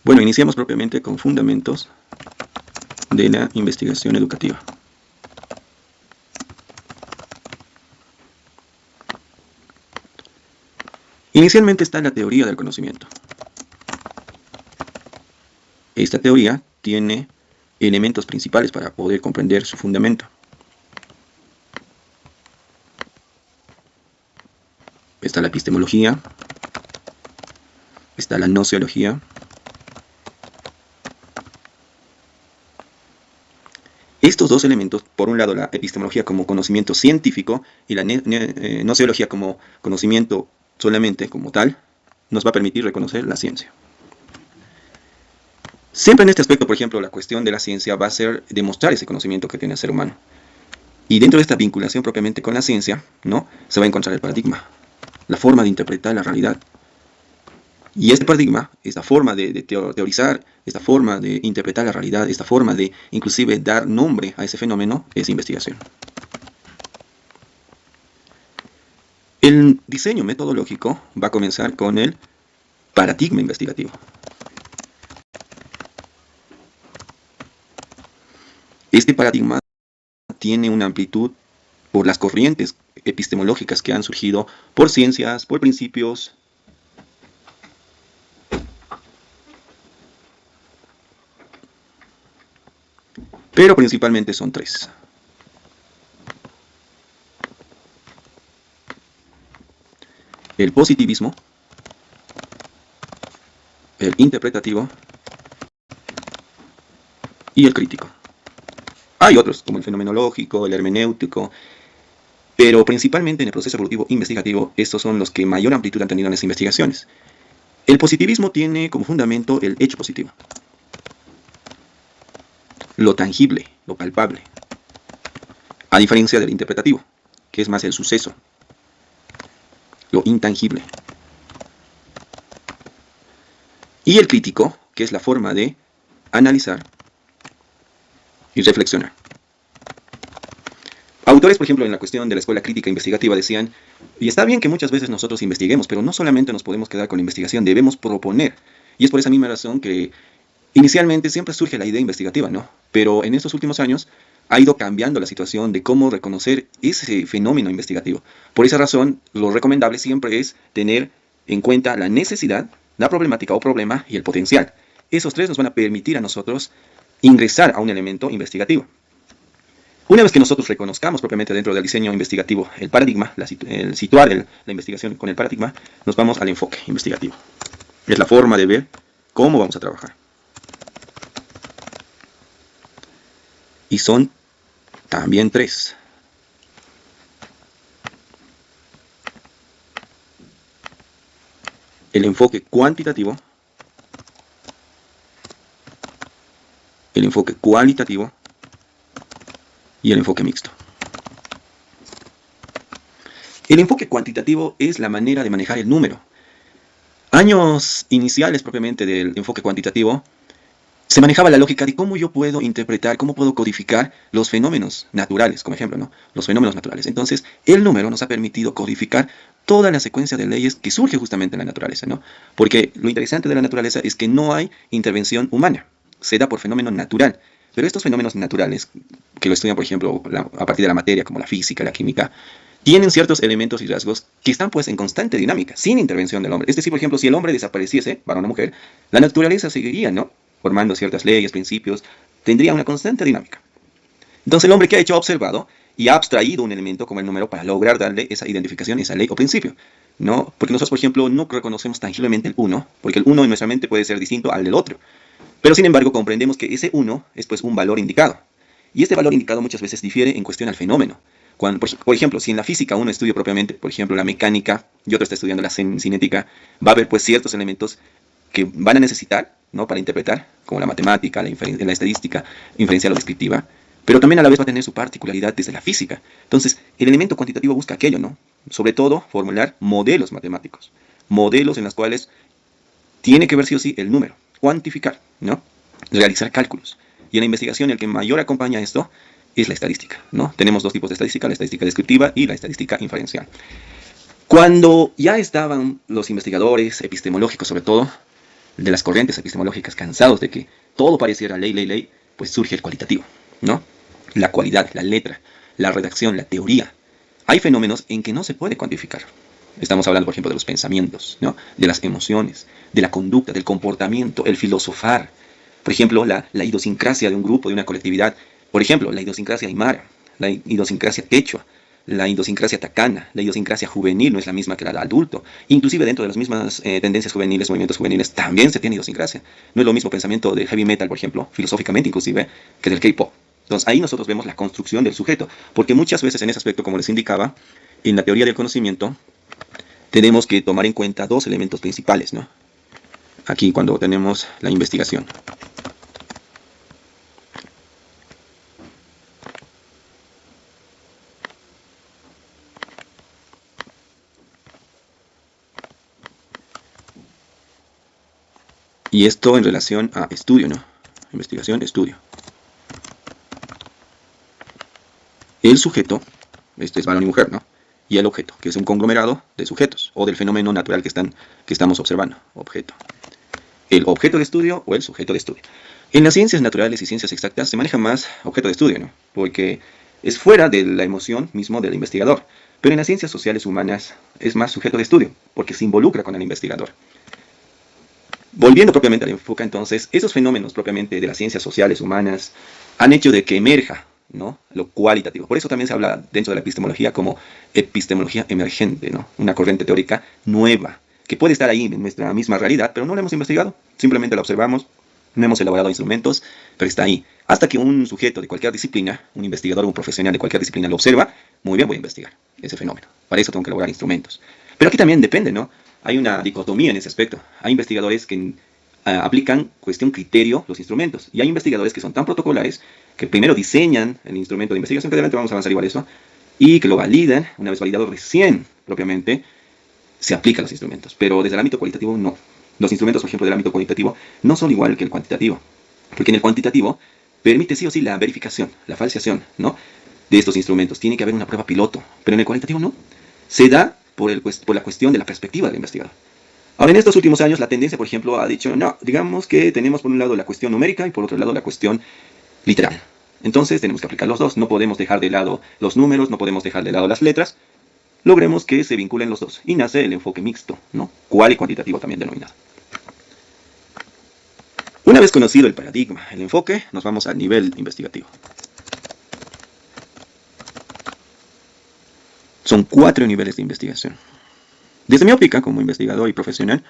Bueno, iniciamos propiamente con fundamentos de la investigación educativa. Inicialmente está la teoría del conocimiento. Esta teoría tiene elementos principales para poder comprender su fundamento. Está la epistemología, está la gnoseología, estos dos elementos, por un lado la epistemología como conocimiento científico y la gnoseología como conocimiento solamente como tal, nos va a permitir reconocer la ciencia. Siempre en este aspecto, por ejemplo, la cuestión de la ciencia va a ser demostrar ese conocimiento que tiene el ser humano. Y dentro de esta vinculación propiamente con la ciencia, ¿no?, se va a encontrar el paradigma, la forma de interpretar la realidad. Y este paradigma, esta forma de teorizar, esta forma de interpretar la realidad, esta forma de inclusive dar nombre a ese fenómeno, es investigación. El diseño metodológico va a comenzar con el paradigma investigativo. Este paradigma tiene una amplitud por las corrientes epistemológicas que han surgido por ciencias, por principios, pero principalmente son tres. El positivismo, el interpretativo y el crítico. Hay otros, como el fenomenológico, el hermenéutico, pero principalmente en el proceso evolutivo investigativo, estos son los que mayor amplitud han tenido en las investigaciones. El positivismo tiene como fundamento el hecho positivo, lo tangible, lo palpable, a diferencia del interpretativo, que es más el suceso, lo intangible. Y el crítico, que es la forma de analizar y reflexionar. Autores, por ejemplo, en la cuestión de la escuela crítica investigativa decían, y está bien que muchas veces nosotros investiguemos, pero no solamente nos podemos quedar con la investigación, debemos proponer. Y es por esa misma razón que inicialmente siempre surge la idea investigativa, ¿no? Pero en estos últimos años ha ido cambiando la situación de cómo reconocer ese fenómeno investigativo. Por esa razón, lo recomendable siempre es tener en cuenta la necesidad, la problemática o problema y el potencial. Esos tres nos van a permitir a nosotros ingresar a un elemento investigativo. Una vez que nosotros reconozcamos propiamente dentro del diseño investigativo el paradigma, el situar la investigación con el paradigma, nos vamos al enfoque investigativo. Es la forma de ver cómo vamos a trabajar. Y son también tres. El enfoque cuantitativo, el enfoque cualitativo y el enfoque mixto. El enfoque cuantitativo es la manera de manejar el número. Años iniciales propiamente del enfoque cuantitativo, se manejaba la lógica de cómo yo puedo interpretar, cómo puedo codificar los fenómenos naturales, como ejemplo, ¿no?, los fenómenos naturales. Entonces, el número nos ha permitido codificar toda la secuencia de leyes que surge justamente en la naturaleza, ¿no? Porque lo interesante de la naturaleza es que no hay intervención humana, se da por fenómeno natural. Pero estos fenómenos naturales, que lo estudian, por ejemplo, a partir de la materia, como la física, la química, tienen ciertos elementos y rasgos que están pues en constante dinámica, sin intervención del hombre. Es decir, por ejemplo, si el hombre desapareciese, varón o mujer, la naturaleza seguiría, ¿no?, formando ciertas leyes, principios, tendría una constante dinámica. Entonces el hombre, ¿qué ha hecho? Ha observado y ha abstraído un elemento como el número para lograr darle esa identificación, esa ley o principio, ¿no? Porque nosotros, por ejemplo, no reconocemos tangiblemente el 1, porque el 1 en nuestra mente puede ser distinto al del otro. Pero sin embargo comprendemos que ese 1 es pues un valor indicado. Y este valor indicado muchas veces difiere en cuestión al fenómeno. Por ejemplo, si en la física uno estudia propiamente, por ejemplo, la mecánica y otro está estudiando la cinética, va a haber pues ciertos elementos que van a necesitar, ¿no?, para interpretar, como la matemática, la estadística, inferencial o descriptiva, pero también a la vez va a tener su particularidad desde la física. Entonces, el elemento cuantitativo busca aquello, ¿no? Sobre todo, formular modelos matemáticos, modelos en los cuales tiene que ver sí o sí el número, cuantificar, ¿no?, realizar cálculos. Y en la investigación el que mayor acompaña esto es la estadística, ¿no? Tenemos dos tipos de estadística, la estadística descriptiva y la estadística inferencial. Cuando ya estaban los investigadores epistemológicos sobre todo de las corrientes epistemológicas, cansados de que todo pareciera ley, ley, ley, pues surge el cualitativo, ¿no? La cualidad, la letra, la redacción, la teoría. Hay fenómenos en que no se puede cuantificar. Estamos hablando, por ejemplo, de los pensamientos, ¿no? De las emociones, de la conducta, del comportamiento, el filosofar. Por ejemplo, la idiosincrasia de un grupo, de una colectividad. Por ejemplo, la idiosincrasia aymara, la idiosincrasia quechua, la idiosincrasia tacana, la idiosincrasia juvenil no es la misma que la de adulto. Inclusive dentro de las mismas tendencias juveniles, movimientos juveniles, también se tiene idiosincrasia. No es lo mismo pensamiento del heavy metal, por ejemplo, filosóficamente inclusive, que del K-pop. Entonces ahí nosotros vemos la construcción del sujeto, porque muchas veces en ese aspecto, como les indicaba, en la teoría del conocimiento, tenemos que tomar en cuenta dos elementos principales, ¿no? Aquí cuando tenemos la investigación. Y esto en relación a estudio, ¿no? Investigación, estudio. El sujeto, este es varón y mujer, ¿no? Y el objeto, que es un conglomerado de sujetos, o del fenómeno natural que estamos observando, objeto. El objeto de estudio o el sujeto de estudio. En las ciencias naturales y ciencias exactas se maneja más objeto de estudio, ¿no? Porque es fuera de la emoción mismo del investigador. Pero en las ciencias sociales humanas es más sujeto de estudio, porque se involucra con el investigador. Volviendo propiamente al enfoque, entonces, esos fenómenos propiamente de las ciencias sociales humanas han hecho de que emerja, ¿no? Lo cualitativo. Por eso también se habla dentro de la epistemología como epistemología emergente, ¿no? Una corriente teórica nueva, que puede estar ahí en nuestra misma realidad, pero no la hemos investigado, simplemente la observamos, no hemos elaborado instrumentos, pero está ahí. Hasta que un sujeto de cualquier disciplina, un investigador, un profesional de cualquier disciplina lo observa, muy bien, voy a investigar ese fenómeno. Para eso tengo que elaborar instrumentos. Pero aquí también depende, ¿no? Hay una dicotomía en ese aspecto. Hay investigadores que aplican cuestión criterio los instrumentos. Y hay investigadores que son tan protocolares que primero diseñan el instrumento de investigación, que adelante vamos a avanzar igual a eso, y que lo validan. Una vez validado recién, propiamente, se aplican los instrumentos. Pero desde el ámbito cualitativo, no. Los instrumentos, por ejemplo, del ámbito cualitativo, no son igual que el cuantitativo. Porque en el cuantitativo permite sí o sí la verificación, la falseación, ¿no? De estos instrumentos. Tiene que haber una prueba piloto. Pero en el cualitativo no. Se da por la cuestión de la perspectiva del investigador. Ahora, en estos últimos años, la tendencia, por ejemplo, ha dicho, no, digamos que tenemos por un lado la cuestión numérica y por otro lado la cuestión literal. Entonces, tenemos que aplicar los dos. No podemos dejar de lado los números, no podemos dejar de lado las letras. Logremos que se vinculen los dos. Y nace el enfoque mixto, ¿no? Cual y cuantitativo también denominado. Una vez conocido el paradigma, el enfoque, nos vamos al nivel investigativo. Son 4 niveles de investigación. Desde mi óptica, como investigador y profesional,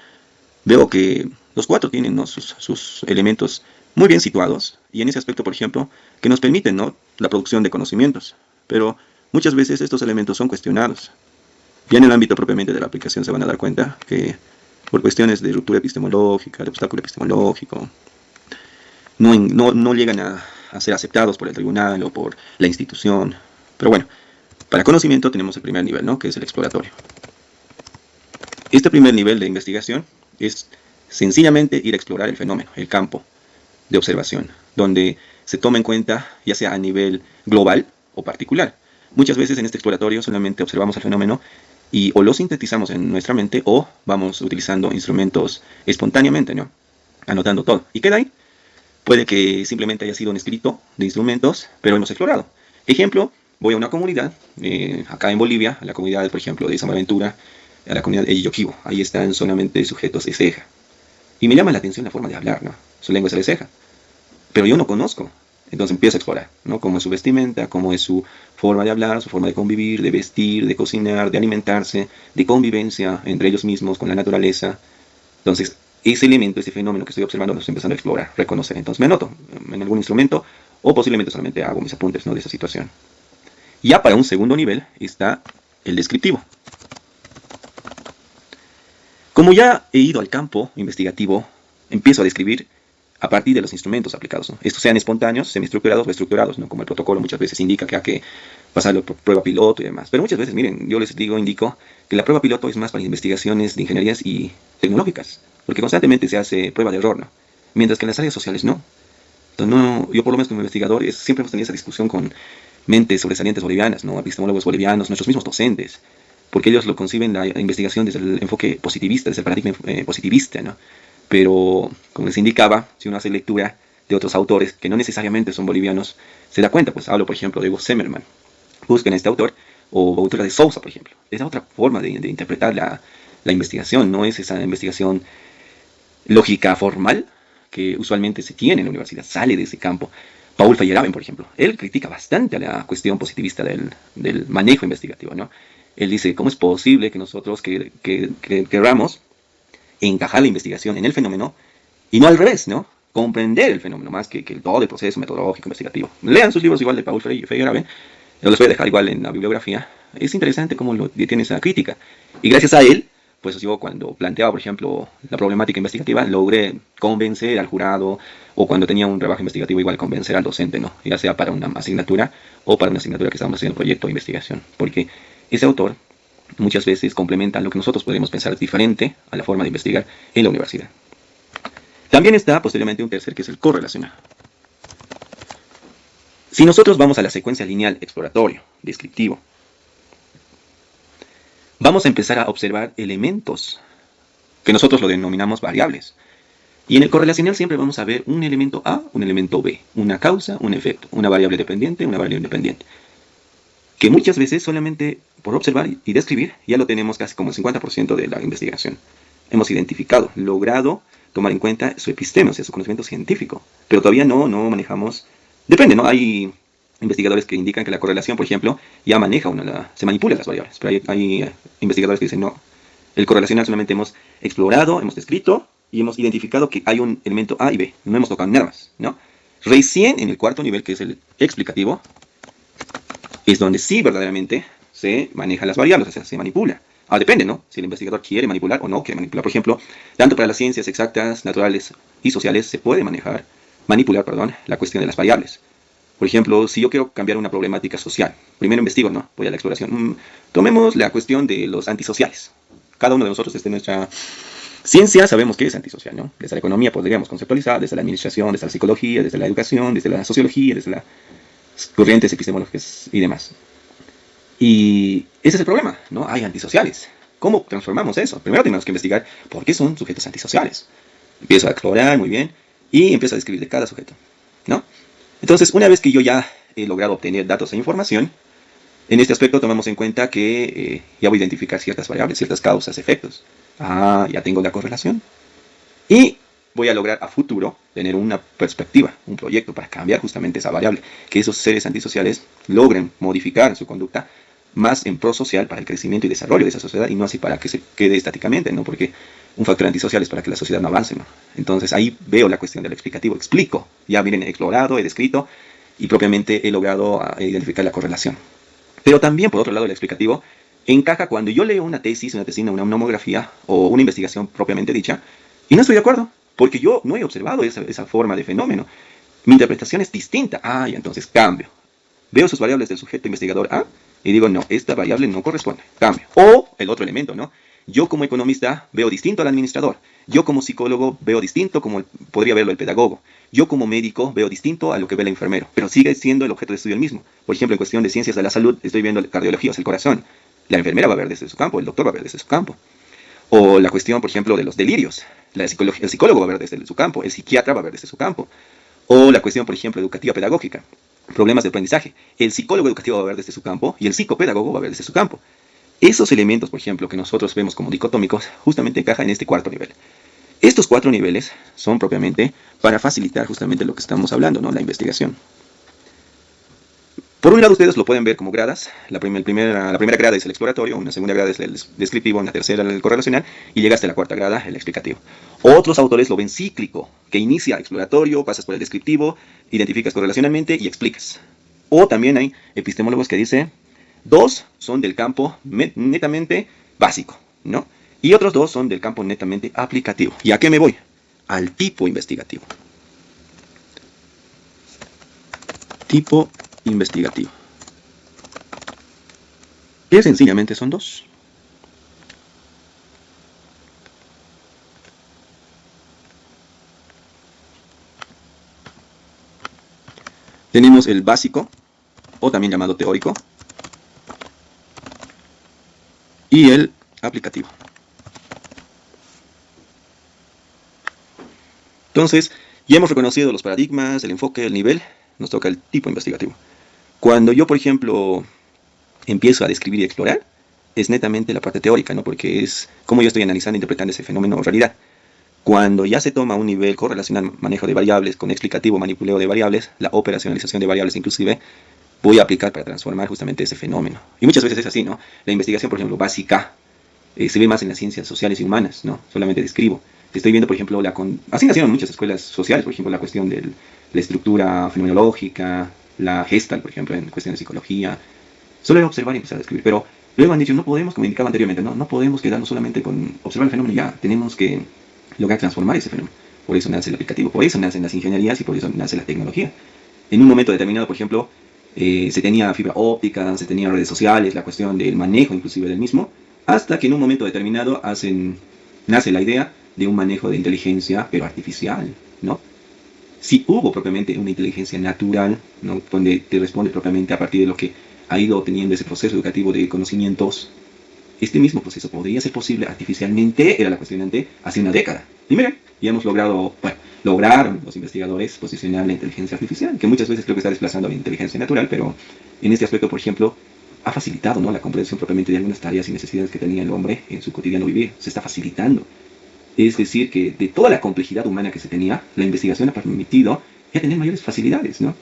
veo que los 4 tienen, ¿no? sus elementos muy bien situados, y en ese aspecto, por ejemplo, que nos permiten, ¿no? la producción de conocimientos. Pero muchas veces estos elementos son cuestionados. Ya en el ámbito propiamente de la aplicación se van a dar cuenta que por cuestiones de ruptura epistemológica, de obstáculo epistemológico, no llegan a ser aceptados por el tribunal o por la institución. Pero bueno, para conocimiento tenemos el primer nivel, ¿no? que es el exploratorio. Este primer nivel de investigación es sencillamente ir a explorar el fenómeno, el campo de observación, donde se toma en cuenta ya sea a nivel global o particular. Muchas veces en este exploratorio solamente observamos el fenómeno y o lo sintetizamos en nuestra mente o vamos utilizando instrumentos espontáneamente, ¿no? Anotando todo. ¿Y queda ahí? Puede que simplemente haya sido un escrito de instrumentos, pero hemos explorado. Ejemplo, voy a una comunidad, acá en Bolivia, a la comunidad, por ejemplo, de San Buenaventura, a la comunidad de Yoquibo. Ahí están solamente sujetos de ceja. Y me llama la atención la forma de hablar, ¿no? Su lengua es de ceja. Pero yo no conozco. Entonces empiezo a explorar, ¿no? Cómo es su vestimenta, cómo es su forma de hablar, su forma de convivir, de vestir, de cocinar, de alimentarse, de convivencia entre ellos mismos, con la naturaleza. Entonces, ese elemento, ese fenómeno que estoy observando, lo estoy empezando a explorar, reconocer. Entonces me anoto en algún instrumento o posiblemente solamente hago mis apuntes, ¿no? de esa situación. Ya para un segundo nivel está el descriptivo. Como ya he ido al campo investigativo, empiezo a describir a partir de los instrumentos aplicados, ¿no? Estos sean espontáneos, semiestructurados o estructurados, ¿no? Como el protocolo muchas veces indica que hay que pasarlo por prueba piloto y demás. Pero muchas veces, miren, yo les indico que la prueba piloto es más para investigaciones de ingenierías y tecnológicas, porque constantemente se hace prueba de error, ¿no? Mientras que en las áreas sociales no. Entonces, no, yo por lo menos como investigador siempre hemos tenido esa discusión con mentes sobresalientes bolivianas, ¿no? Epistemólogos bolivianos, nuestros mismos docentes, porque ellos lo conciben la investigación desde el enfoque positivista, desde el paradigma positivista, ¿no? Pero, como les indicaba, si uno hace lectura de otros autores que no necesariamente son bolivianos, se da cuenta. Pues hablo, por ejemplo, de Hugo Zimmermann. Busquen a este autor, o autora de Sousa, por ejemplo. Es otra forma de interpretar la investigación, no es esa investigación lógica formal que usualmente se tiene en la universidad, sale de ese campo. Paul Feyerabend, por ejemplo, él critica bastante a la cuestión positivista del manejo investigativo, ¿no? Él dice, ¿cómo es posible que nosotros queramos encajar la investigación en el fenómeno y no al revés, ¿no? Comprender el fenómeno más que todo el proceso metodológico investigativo. Lean sus libros igual de Paul Feyerabend, yo los voy a dejar igual en la bibliografía. Es interesante cómo tiene esa crítica. Y gracias a él, pues yo cuando planteaba, por ejemplo, la problemática investigativa, logré convencer al jurado, o cuando tenía un trabajo investigativo, igual convencer al docente, ¿no? Ya sea para una asignatura o para una asignatura que estábamos haciendo proyecto de investigación. Porque ese autor muchas veces complementa lo que nosotros podemos pensar diferente a la forma de investigar en la universidad. También está posteriormente un tercer, que es el correlacional. Si nosotros vamos a la secuencia lineal exploratorio, descriptivo, vamos a empezar a observar elementos que nosotros lo denominamos variables. Y en el correlacional siempre vamos a ver un elemento A, un elemento B, una causa, un efecto, una variable dependiente, una variable independiente. Que muchas veces solamente por observar y describir ya lo tenemos casi como el 50% de la investigación. Hemos identificado, logrado tomar en cuenta su epistema, o sea, su conocimiento científico, pero todavía no manejamos. Depende, ¿no? Hay investigadores que indican que la correlación, por ejemplo, ya maneja se manipula las variables, pero hay investigadores que dicen no. El correlacional solamente hemos explorado, hemos descrito y hemos identificado que hay un elemento A y B. No hemos tocado nada más, ¿no? Recién en el cuarto nivel, que es el explicativo, es donde sí verdaderamente se manejan las variables, o sea, se manipula. Depende, ¿no? Si el investigador quiere manipular o no quiere manipular. Por ejemplo, tanto para las ciencias exactas, naturales y sociales se puede manipular, la cuestión de las variables. Por ejemplo, si yo quiero cambiar una problemática social, primero investigo, ¿no? Voy a la exploración. Tomemos la cuestión de los antisociales. Cada uno de nosotros desde nuestra ciencia sabemos qué es antisocial, ¿no? Desde la economía podríamos conceptualizar, desde la administración, desde la psicología, desde la educación, desde la sociología, desde las corrientes epistemológicas y demás. Y ese es el problema, ¿no? Hay antisociales. ¿Cómo transformamos eso? Primero tenemos que investigar por qué son sujetos antisociales. Empiezo a explorar muy bien y empiezo a describir de cada sujeto, ¿no? Entonces, una vez que yo ya he logrado obtener datos e información, en este aspecto tomamos en cuenta que ya voy a identificar ciertas variables, ciertas causas, efectos. Ya tengo la correlación. Y voy a lograr a futuro tener una perspectiva, un proyecto para cambiar justamente esa variable, que esos seres antisociales logren modificar su conducta más en pro social para el crecimiento y desarrollo de esa sociedad y no así para que se quede estáticamente, ¿no? Porque un factor antisocial es para que la sociedad no avance, ¿no? Entonces ahí veo la cuestión del explicativo, explico, ya miren, he explorado, he descrito y propiamente he logrado identificar la correlación. Pero también, por otro lado, el explicativo encaja cuando yo leo una tesis, una tesina, una monografía o una investigación propiamente dicha y no estoy de acuerdo, porque yo no he observado esa forma de fenómeno. Mi interpretación es distinta. Y entonces cambio. Veo sus variables del sujeto investigador A y digo, no, esta variable no corresponde. Cambio. O el otro elemento, ¿no? Yo como economista veo distinto al administrador. Yo como psicólogo veo distinto como podría verlo el pedagogo. Yo como médico veo distinto a lo que ve el enfermero. Pero sigue siendo el objeto de estudio el mismo. Por ejemplo, en cuestión de ciencias de la salud, estoy viendo cardiología, o sea, el corazón. La enfermera va a ver desde su campo, el doctor va a ver desde su campo. O la cuestión, por ejemplo, de los delirios. El psicólogo va a ver desde su campo, el psiquiatra va a ver desde su campo. O la cuestión, por ejemplo, educativa pedagógica. Problemas de aprendizaje. El psicólogo educativo va a ver desde su campo y el psicopedagogo va a ver desde su campo. Esos elementos, por ejemplo, que nosotros vemos como dicotómicos, justamente encajan en este cuarto nivel. Estos 4 niveles son propiamente para facilitar justamente lo que estamos hablando, ¿no? La investigación. Por un lado, ustedes lo pueden ver como gradas. La primera grada es el exploratorio, una segunda grada es el descriptivo, una tercera el correlacional, y llega hasta la cuarta grada, el explicativo. Otros autores lo ven cíclico, que inicia exploratorio, pasas por el descriptivo, identificas correlacionalmente y explicas. O también hay epistemólogos que dicen, 2 son del campo netamente básico, ¿no? Y otros 2 son del campo netamente aplicativo. ¿Y a qué me voy? Al tipo investigativo. Tipo investigativo. Que sencillamente son 2. Tenemos el básico, o también llamado teórico, y el aplicativo. Entonces, ya hemos reconocido los paradigmas, el enfoque, el nivel, nos toca el tipo investigativo. Cuando yo, por ejemplo, empiezo a describir y explorar, es netamente la parte teórica, ¿no? Porque es cómo yo estoy analizando e interpretando ese fenómeno o realidad. Cuando ya se toma un nivel correlacional, manejo de variables, con explicativo, manipuleo de variables, la operacionalización de variables inclusive, voy a aplicar para transformar justamente ese fenómeno. Y muchas veces es así, ¿no? La investigación, por ejemplo, básica, se ve más en las ciencias sociales y humanas, ¿no? Solamente describo. Estoy viendo, por ejemplo, así nacieron muchas escuelas sociales, por ejemplo, la cuestión de la estructura fenomenológica, la Gestalt, por ejemplo, en cuestión de psicología. Solo era observar y empezar a describir, pero luego han dicho, no podemos, como indicaba anteriormente, no podemos quedarnos solamente con observar el fenómeno y ya, tenemos que lograr transformar ese fenómeno. Por eso nace el aplicativo, por eso nacen las ingenierías y por eso nace la tecnología. En un momento determinado, por ejemplo, se tenía fibra óptica, se tenía redes sociales, la cuestión del manejo inclusive del mismo, hasta que en un momento determinado nace la idea de un manejo de inteligencia, pero artificial, ¿no? Si hubo propiamente una inteligencia natural, ¿no? Donde te responde propiamente a partir de lo que ha ido teniendo ese proceso educativo de conocimientos, este mismo proceso podría ser posible artificialmente, era la cuestionante, hace una década. Y miren, ya hemos logrado, bueno, lograron los investigadores posicionar la inteligencia artificial, que muchas veces creo que está desplazando a la inteligencia natural, pero en este aspecto, por ejemplo, ha facilitado, ¿no?, la comprensión propiamente de algunas tareas y necesidades que tenía el hombre en su cotidiano vivir. Se está facilitando. Es decir, que de toda la complejidad humana que se tenía, la investigación ha permitido ya tener mayores facilidades, ¿no?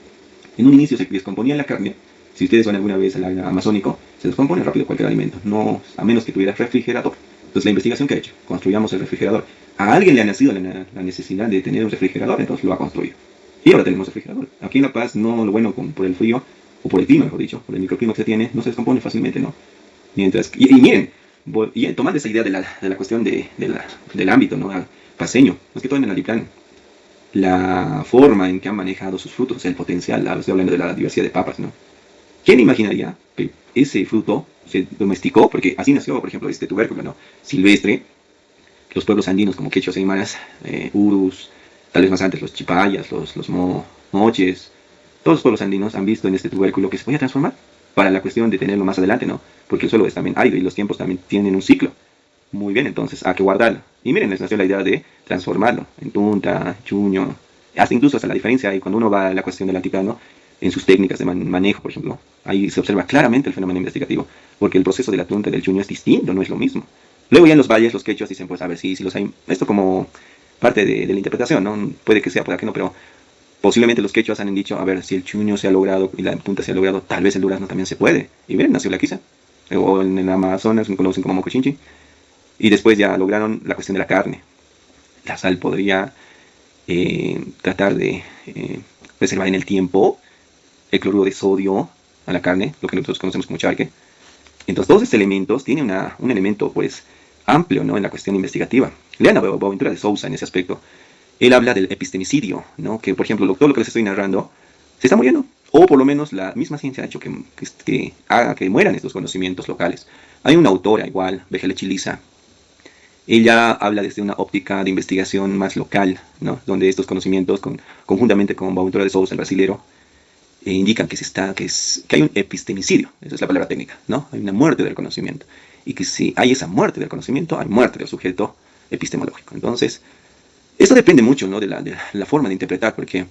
En un inicio se descomponía la carne. Si ustedes van alguna vez al área amazónico, se descompone rápido cualquier alimento, no, a menos que tuviera refrigerador. Entonces la investigación que ha hecho, construyamos el refrigerador. A alguien le ha nacido la necesidad de tener un refrigerador, entonces lo ha construido. Y ahora tenemos refrigerador. Aquí en La Paz, no lo bueno por el frío, o por el clima, mejor dicho, por el microclima que se tiene, no se descompone fácilmente, ¿no? Mientras, y miren, tomando esa idea de la cuestión del ámbito, ¿no?, paseño, más que todo en el altiplano, la forma en que han manejado sus frutos, o sea, el potencial, estoy hablando de la diversidad de papas, ¿no? ¿Quién imaginaría que ese fruto se domesticó? Porque así nació, por ejemplo, este tubérculo, ¿no?, silvestre. Los pueblos andinos como quechuas y aymaras, urus, tal vez más antes los chipayas, los moches, todos los pueblos andinos han visto en este tubérculo que se podía transformar para la cuestión de tenerlo más adelante, ¿no? Porque el suelo es también árido y los tiempos también tienen un ciclo. Muy bien, entonces hay que guardarlo. Y miren, les nació la idea de transformarlo en tunta, chuño, incluso hasta la diferencia hay cuando uno va a la cuestión del altiplano, en sus técnicas de manejo, por ejemplo. Ahí se observa claramente el fenómeno investigativo, porque el proceso de la tunta y del chuño es distinto, no es lo mismo. Luego ya en los valles, los quechuas dicen, pues a ver si los hay. Esto como parte de la interpretación, ¿no? Puede que sea, puede que no, pero posiblemente los quechuas han dicho, a ver, si el chuño se ha logrado y la punta se ha logrado, tal vez el durazno también se puede. Y miren, nació la quiza. O en el Amazonas, lo conocen como mocochinchi. Y después ya lograron la cuestión de la carne. La sal podría tratar de preservar en el tiempo el cloruro de sodio a la carne, lo que nosotros conocemos como charque. Entonces, todos estos elementos tienen un elemento, pues, amplio, ¿no?, en la cuestión investigativa. Lean a Boaventura de Sousa en ese aspecto. Él habla del epistemicidio, ¿no?, que, por ejemplo, todo lo que les estoy narrando se está muriendo. O por lo menos la misma ciencia ha hecho que haga que mueran estos conocimientos locales. Hay una autora igual, Vejele Chiliza. Ella habla desde una óptica de investigación más local, ¿no?, donde estos conocimientos, conjuntamente con Boaventura de Sousa, el brasilero, indican que hay un epistemicidio, esa es la palabra técnica, ¿no? Hay una muerte del conocimiento. Y que si hay esa muerte del conocimiento, hay muerte del sujeto epistemológico. Entonces, esto depende mucho, ¿no?, de la forma de interpretar, porque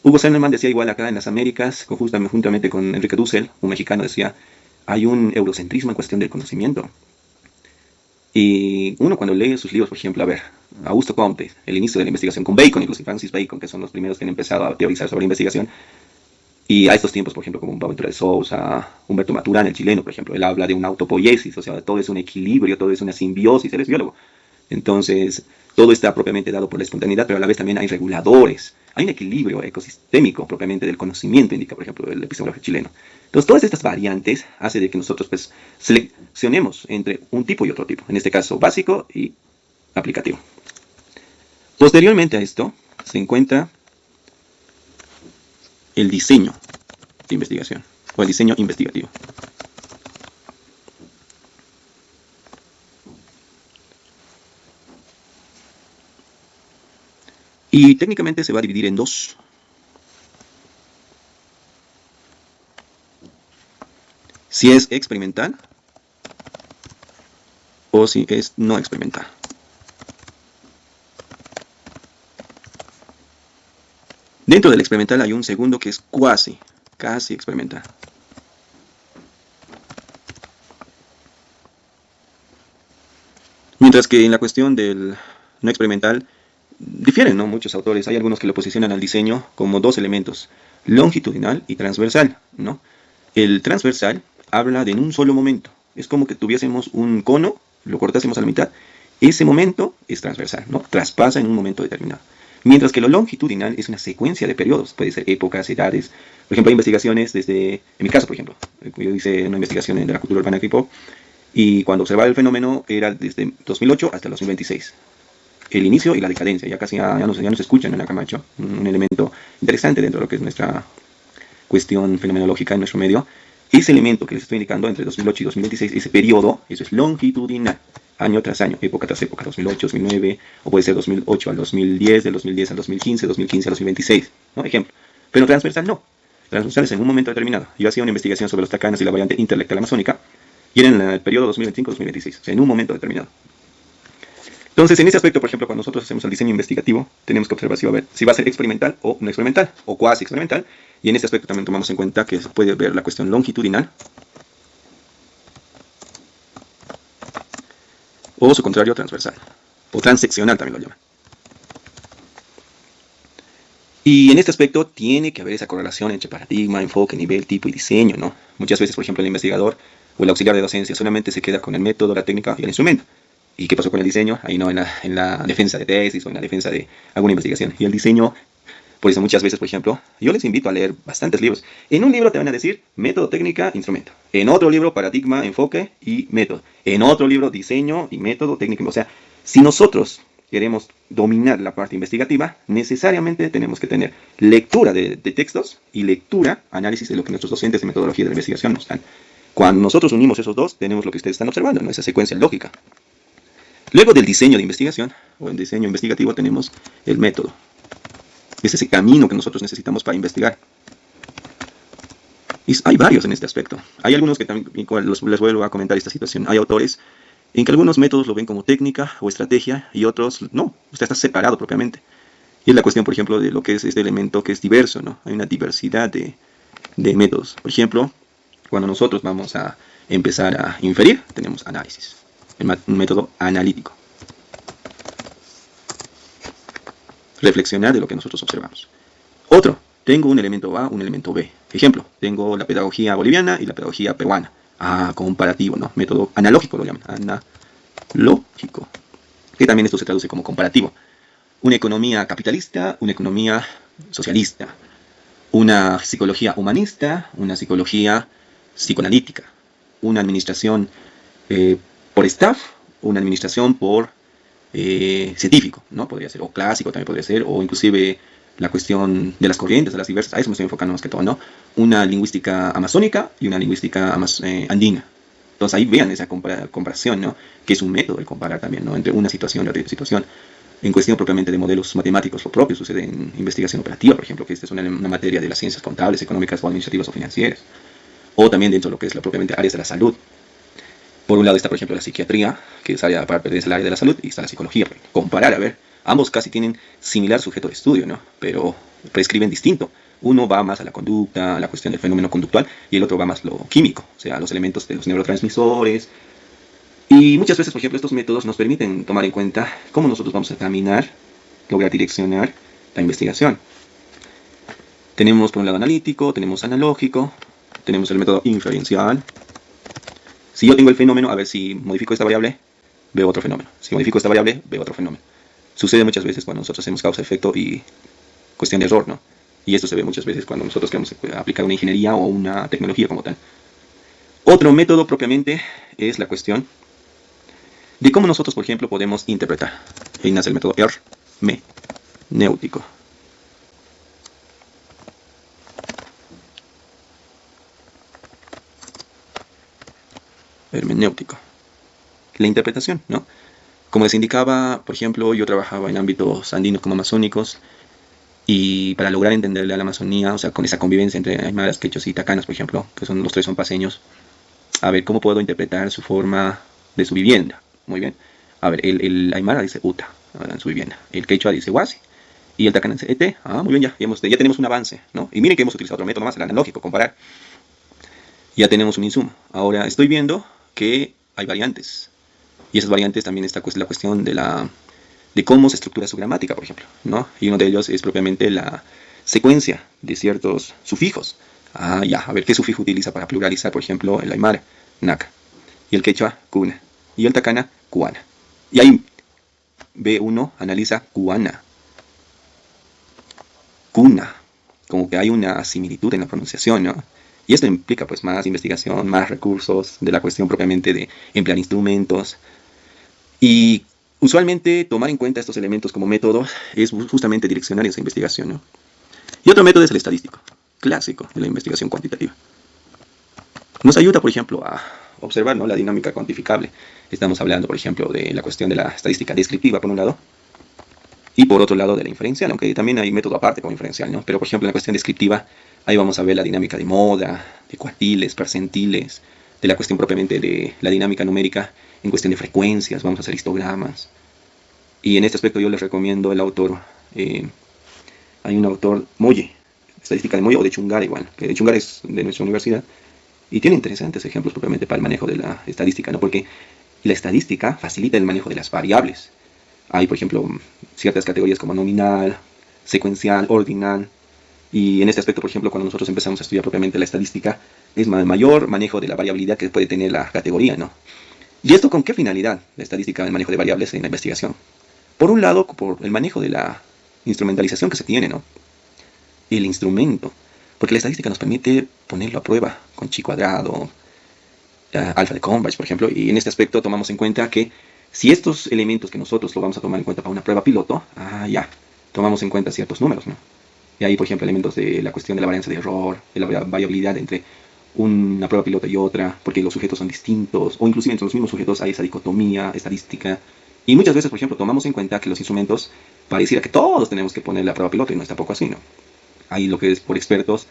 Hugo Zimmermann decía igual acá en las Américas, juntamente con Enrique Dussel, un mexicano, decía, hay un eurocentrismo en cuestión del conocimiento. Y uno cuando lee sus libros, por ejemplo, a ver, Augusto Comte, el inicio de la investigación, con Bacon, incluso Francis Bacon, que son los primeros que han empezado a teorizar sobre investigación, y a estos tiempos, por ejemplo, como Boaventura de Sousa, Humberto Maturana, el chileno, por ejemplo, él habla de una autopoiesis, o sea, todo es un equilibrio, todo es una simbiosis, él es biólogo. Entonces, todo está propiamente dado por la espontaneidad, pero a la vez también hay reguladores. Hay un equilibrio ecosistémico propiamente del conocimiento, indica, por ejemplo, el epistemólogo chileno. Entonces, todas estas variantes hacen de que nosotros, pues, seleccionemos entre un tipo y otro tipo. En este caso, básico y aplicativo. Posteriormente a esto, se encuentra el diseño de investigación, o el diseño investigativo. Y técnicamente se va a dividir en dos. Si es experimental o si es no experimental. Dentro del experimental hay un segundo que es casi experimental. Mientras que en la cuestión del no experimental difieren, ¿no?, muchos autores. Hay algunos que lo posicionan al diseño como dos elementos, longitudinal y transversal, ¿no? El transversal habla de en un solo momento. Es como que tuviésemos un cono, lo cortásemos a la mitad. Ese momento es transversal, ¿no? Traspasa en un momento determinado. Mientras que lo longitudinal es una secuencia de periodos, puede ser épocas, edades. Por ejemplo, hay investigaciones desde, en mi caso, por ejemplo, yo hice una investigación de la cultura urbana de K-pop, y cuando observaba el fenómeno era desde 2008 hasta el 2026. El inicio y la decadencia, ya casi ya no se escuchan en la Camacho, un elemento interesante dentro de lo que es nuestra cuestión fenomenológica en nuestro medio. Ese elemento que les estoy indicando entre 2008 y 2026, ese periodo, eso es longitudinal, año tras año, época tras época, 2008, 2009, o puede ser 2008 al 2010, del 2010 al 2015, 2015 al 2026, ¿no? Ejemplo. Pero transversal no. Transversal es en un momento determinado. Yo hacía una investigación sobre los tacanas y la variante interlectal amazónica, y era en el periodo 2025-2026, o sea, en un momento determinado. Entonces, en ese aspecto, por ejemplo, cuando nosotros hacemos el diseño investigativo, tenemos que observar si va a ser experimental o no experimental, o cuasi experimental, y en ese aspecto también tomamos en cuenta que se puede ver la cuestión longitudinal, o su contrario, transversal, o transeccional también lo llaman. Y en este aspecto tiene que haber esa correlación entre paradigma, enfoque, nivel, tipo y diseño, ¿no? Muchas veces, por ejemplo, el investigador o el auxiliar de docencia solamente se queda con el método, la técnica y el instrumento. ¿Y qué pasó con el diseño? Ahí no, en la defensa de tesis o en la defensa de alguna investigación. Y el diseño, por eso muchas veces, por ejemplo, yo les invito a leer bastantes libros. En un libro te van a decir método, técnica, instrumento. En otro libro, paradigma, enfoque y método. En otro libro, diseño y método, técnica. O sea, si nosotros queremos dominar la parte investigativa, necesariamente tenemos que tener lectura de textos y lectura, análisis de lo que nuestros docentes de metodología de la investigación nos dan. Cuando nosotros unimos esos dos, tenemos lo que ustedes están observando, ¿no? Esa secuencia lógica. Luego del diseño de investigación, o el diseño investigativo, tenemos el método. Es ese camino que nosotros necesitamos para investigar. Y hay varios en este aspecto. Hay algunos que también, les vuelvo a comentar esta situación. Hay autores en que algunos métodos lo ven como técnica o estrategia y otros no. Usted está separado propiamente. Y es la cuestión, por ejemplo, de lo que es este elemento que es diverso, ¿no? Hay una diversidad de métodos. Por ejemplo, cuando nosotros vamos a empezar a inferir, tenemos análisis. Un método analítico. Reflexionar de lo que nosotros observamos. Otro, tengo un elemento A, un elemento B. Ejemplo, tengo la pedagogía boliviana y la pedagogía peruana. Comparativo, ¿no? Método analógico lo llaman. Analógico. Que también esto se traduce como comparativo. Una economía capitalista, una economía socialista. Una psicología humanista, una psicología psicoanalítica. Una administración por staff, una administración por científico, ¿no? Podría ser, o clásico también podría ser, o inclusive la cuestión de las corrientes, de las diversas, a eso me estoy enfocando más que todo, ¿no? Una lingüística amazónica y una lingüística andina. Entonces ahí vean esa comparación, ¿no? Que es un método de comparar también, ¿no? Entre una situación y otra situación. En cuestión propiamente de modelos matemáticos, lo propio sucede en investigación operativa, por ejemplo, que esta es una materia de las ciencias contables, económicas o administrativas o financieras. O también dentro de lo que es la propiamente áreas de la salud. Por un lado está, por ejemplo, la psiquiatría, que es área del área de la salud, y está la psicología. Comparar, a ver, ambos casi tienen similar sujeto de estudio, ¿no? Pero prescriben distinto. Uno va más a la conducta, a la cuestión del fenómeno conductual, y el otro va más a lo químico, o sea, a los elementos de los neurotransmisores. Y muchas veces, por ejemplo, estos métodos nos permiten tomar en cuenta cómo nosotros vamos a caminar, lograr direccionar la investigación. Tenemos por un lado analítico, tenemos analógico, tenemos el método inferencial. Si yo tengo el fenómeno, a ver, si modifico esta variable, veo otro fenómeno. Si modifico esta variable, veo otro fenómeno. Sucede muchas veces cuando nosotros hacemos causa-efecto y cuestión de error, ¿no? Y esto se ve muchas veces cuando nosotros queremos aplicar una ingeniería o una tecnología como tal. Otro método propiamente es la cuestión de cómo nosotros, por ejemplo, podemos interpretar. Ahí nace el método hermenéutico. Hermenéutico. La interpretación, ¿no? Como les indicaba, por ejemplo, yo trabajaba en ámbitos andinos como amazónicos, y para lograr entenderle a la Amazonía, o sea, con esa convivencia entre aymaras, quechos y tacanas, por ejemplo, que son los tres son paseños, a ver, ¿cómo puedo interpretar su forma de su vivienda? Muy bien. A ver, el aymara dice uta en su vivienda, el quechua dice huasi, Y el Takana et, muy bien, ya tenemos un avance, ¿no? Y miren que hemos utilizado otro método más, el analógico, comparar. Ya tenemos un insumo. Ahora estoy viendo que hay variantes. Y esas variantes también está la cuestión de cómo se estructura su gramática, por ejemplo, ¿no? Y uno de ellos es propiamente la secuencia de ciertos sufijos. A ver qué sufijo utiliza para pluralizar, por ejemplo, el aymara, naka, y el quechua, kuna, y el takana, kuana. Y ahí B1 analiza kuana, kuna, como que hay una similitud en la pronunciación, ¿no? Y esto implica pues más investigación, más recursos de la cuestión propiamente de emplear instrumentos. Y usualmente tomar en cuenta estos elementos como método es justamente direccionar esa investigación, ¿no? Y otro método es el estadístico, clásico de la investigación cuantitativa. Nos ayuda, por ejemplo, a observar, ¿no?, la dinámica cuantificable. Estamos hablando, por ejemplo, de la cuestión de la estadística descriptiva, por un lado, y por otro lado de la inferencial, aunque también hay método aparte como inferencial, ¿no? Pero, por ejemplo, en la cuestión descriptiva, ahí vamos a ver la dinámica de moda, de cuartiles, percentiles, de la cuestión propiamente de la dinámica numérica en cuestión de frecuencias, vamos a hacer histogramas. Y en este aspecto yo les recomiendo el autor, hay un autor, Molle, estadística de Molle, o de Chungar igual, que de Chungar es de nuestra universidad, y tiene interesantes ejemplos propiamente para el manejo de la estadística, ¿no? Porque la estadística facilita el manejo de las variables. Hay, por ejemplo, ciertas categorías como nominal, secuencial, ordinal. Y en este aspecto, por ejemplo, cuando nosotros empezamos a estudiar propiamente la estadística, es mayor manejo de la variabilidad que puede tener la categoría, ¿no? ¿Y esto con qué finalidad? La estadística, el manejo de variables en la investigación. Por un lado, por el manejo de la instrumentalización que se tiene, ¿no? El instrumento. Porque la estadística nos permite ponerlo a prueba con chi cuadrado, alfa de Converge, por ejemplo. Y en este aspecto tomamos en cuenta que si estos elementos que nosotros lo vamos a tomar en cuenta para una prueba piloto, tomamos en cuenta ciertos números, ¿no? Y ahí, por ejemplo, elementos de la cuestión de la varianza de error, de la variabilidad entre una prueba piloto y otra, porque los sujetos son distintos, o inclusive entre los mismos sujetos hay esa dicotomía estadística. Y muchas veces, por ejemplo, tomamos en cuenta que los instrumentos pareciera que todos tenemos que poner la prueba piloto, y no es tampoco así, ¿no? Hay lo que es por expertos,